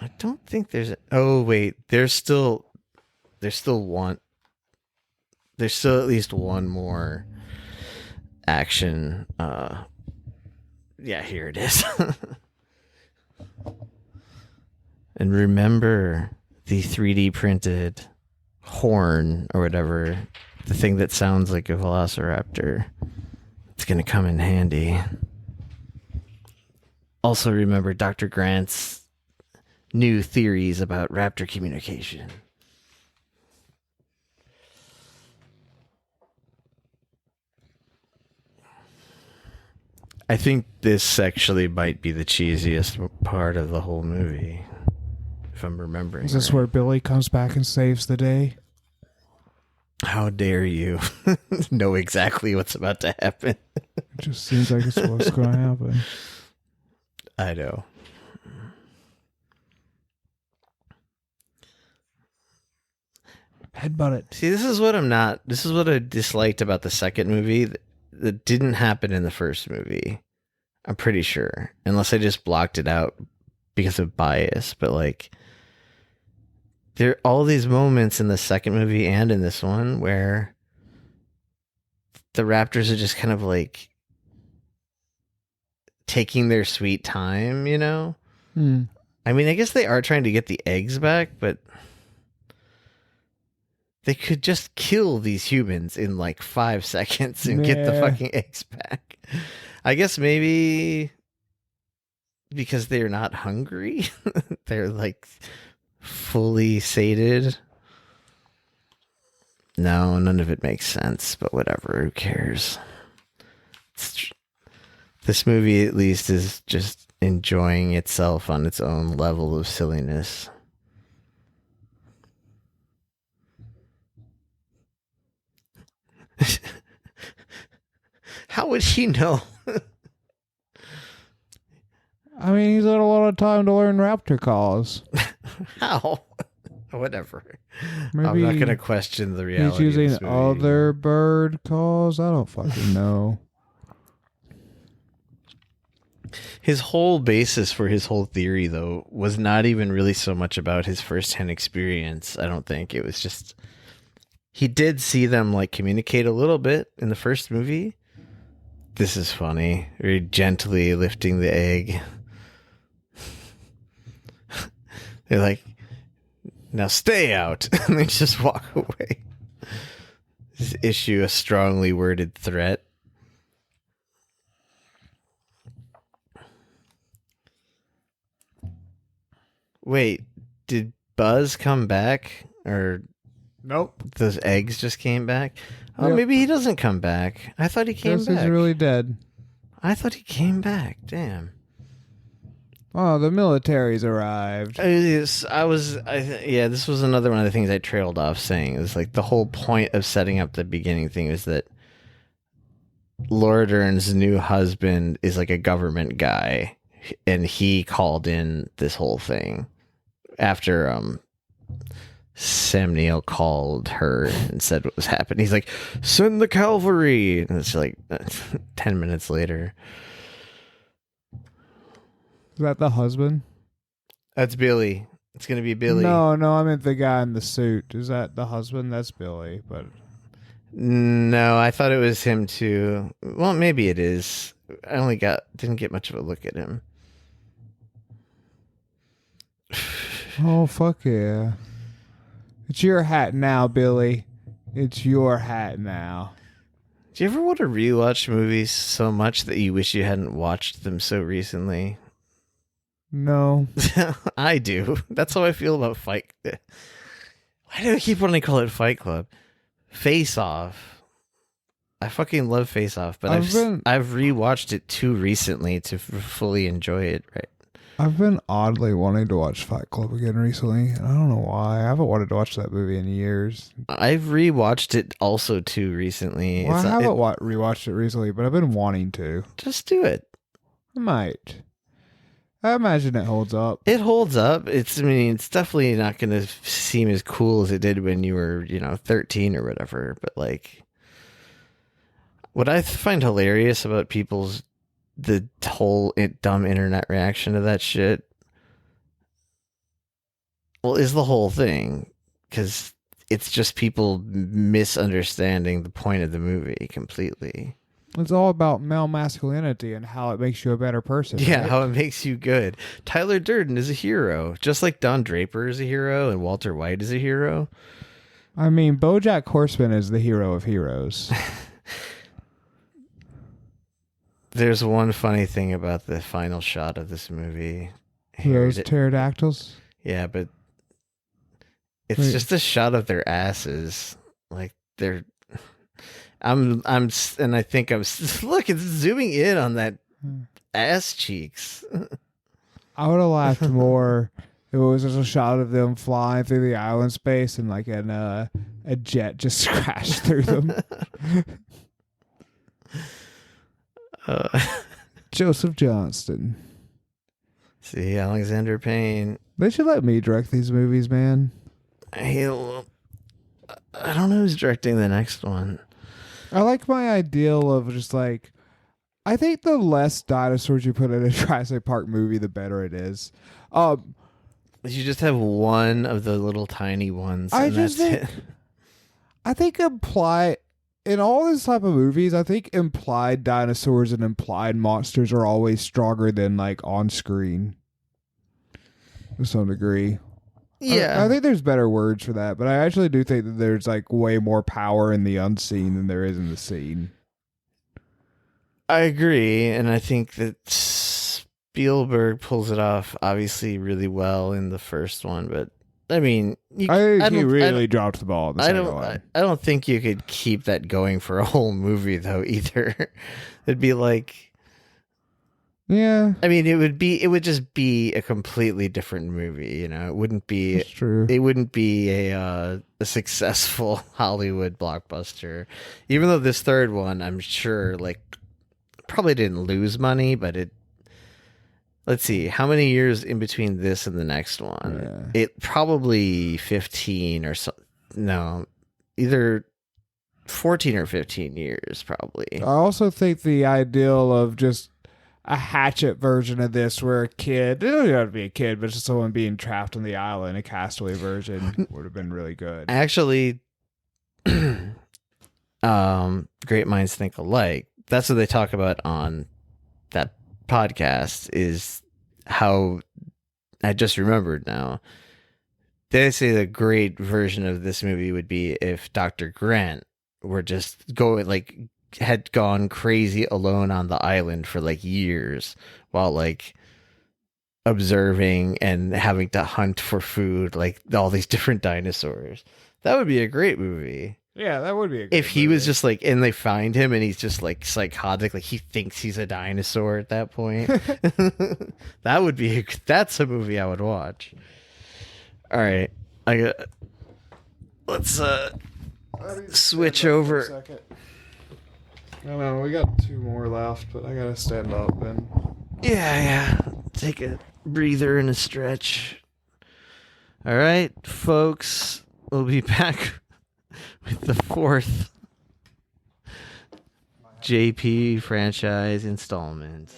B: I don't think there's oh wait, there's still one. There's still at least one more action. Yeah, here it is. And remember the 3D printed horn or whatever, the thing that sounds like a velociraptor. It's going to come in handy. Also remember Dr. Grant's new theories about raptor communication. I think this actually might be the cheesiest part of the whole movie, if I'm remembering.
A: Is this
B: right.
A: where Billy comes back and saves the day?
B: How dare you know exactly what's about to happen?
A: It just seems like it's what's going to happen.
B: I know.
A: Headbutt it.
B: See, this is what I disliked about the second movie that didn't happen in the first movie. I'm pretty sure. Unless I just blocked it out because of bias. But like, there are all these moments in the second movie and in this one where the raptors are just kind of like taking their sweet time, you know? I mean, I guess they are trying to get the eggs back, but they could just kill these humans in like 5 seconds and get the fucking eggs back. I guess maybe because they're not hungry. They're like fully sated. No, none of it makes sense, but whatever. Who cares? This movie at least is just enjoying itself on its own level of silliness. How would he know?
A: I mean, he's had a lot of time to learn raptor calls.
B: How? Whatever.
A: Maybe
B: I'm not going to question the reality.
A: He's using
B: of this movie.
A: other bird calls. I don't fucking know.
B: His whole basis for his whole theory, though, was not even really so much about his firsthand experience. I don't think it was just he did see them like communicate a little bit in the first movie. This is funny. Very gently lifting the egg. They're like, now stay out. And they just walk away. Just issue a strongly worded threat. Wait, did Buzz come back? Or
A: Nope.
B: those eggs just came back? Oh,
A: Yep.
B: maybe he doesn't come back. I thought he came
A: Guess
B: back.
A: he's really dead.
B: I thought he came back. Damn.
A: Oh, the military's arrived.
B: This was another one of the things I trailed off saying. It was like the whole point of setting up the beginning thing is that Laura Dern's new husband is like a government guy, and he called in this whole thing after Sam Neill called her and said what was happening. He's like, send the cavalry, and it's like 10 minutes later.
A: Is that the husband?
B: That's Billy. It's gonna be Billy.
A: No, I meant the guy in the suit. Is that the husband? That's Billy, but
B: No, I thought it was him too. Well, maybe it is. I didn't get much of a look at him.
A: oh fuck yeah. It's your hat now, Billy. It's your hat now.
B: Do you ever want to rewatch movies so much that you wish you hadn't watched them so recently?
A: No.
B: I do. That's how I feel about Fight. Why do I keep wanting to call it Fight Club? Face Off. I fucking love Face Off, but I've rewatched it too recently to fully enjoy it. Right.
A: I've been oddly wanting to watch Fight Club again recently. I don't know why. I haven't wanted to watch that movie in years.
B: I've rewatched it also too recently.
A: Well, I haven't rewatched it recently, but I've been wanting to.
B: Just do it.
A: I might. I imagine it holds up.
B: It holds up. I mean, it's definitely not going to seem as cool as it did when you were, 13 or whatever. But like, what I find hilarious about the whole dumb internet reaction to that shit, well, is the whole thing. Because it's just people misunderstanding the point of the movie completely.
A: It's all about male masculinity and how it makes you a better person.
B: Yeah,
A: right?
B: how it makes you good. Tyler Durden is a hero, just like Don Draper is a hero and Walter White is a hero.
A: I mean, BoJack Horseman is the hero of heroes.
B: There's one funny thing about the final shot of this movie.
A: Those pterodactyls?
B: Yeah, but it's just a shot of their asses. Like they're... and I think look, it's zooming in on that ass cheeks.
A: I would have laughed more if it was just a shot of them flying through the island space and like a jet just crashed through them. Joseph Johnston.
B: See, Alexander Payne.
A: They should let me direct these movies, man.
B: I don't know who's directing the next one.
A: I like my ideal of just like, I think the less dinosaurs you put in a Jurassic Park movie, the better it is.
B: You just have one of the little tiny ones. I
A: think in all this type of movies, I think implied dinosaurs and implied monsters are always stronger than like on screen to some degree.
B: Yeah.
A: I think there's better words for that, but I actually do think that there's like way more power in the unseen than there is in the scene.
B: I agree, and I think that Spielberg pulls it off obviously really well in the first one, but I mean,
A: he really dropped the ball.
B: I don't think you could keep that going for a whole movie though either. It'd be like,
A: yeah.
B: I mean, it would just be a completely different movie, It wouldn't be.
A: That's true.
B: It wouldn't be a successful Hollywood blockbuster. Even though this third one, I'm sure, like, probably didn't lose money, but it. Let's see, how many years in between this and the next one? Yeah. It probably 15 or so. No, either 14 or 15 years, probably.
A: I also think the ideal of just a hatchet version of this where a kid, it doesn't have to be a kid, but just someone being trapped on the island, a castaway version would have been really good.
B: Actually, great minds think alike. That's what they talk about on that podcast, is how I just remembered now. They say the great version of this movie would be if Dr. Grant were just had gone crazy alone on the island for like years while like observing and having to hunt for food, like all these different dinosaurs. That would be a great movie.
A: Yeah, that would be a great
B: if he
A: movie.
B: Was just like, and they find him and he's just like psychotic, like he thinks he's a dinosaur at that point. That's a movie I would watch. All right. Let's switch over.
A: I don't know, we got 2 more left, but I gotta stand up and...
B: Yeah. Take a breather and a stretch. All right, folks. We'll be back with the 4th JP franchise installment.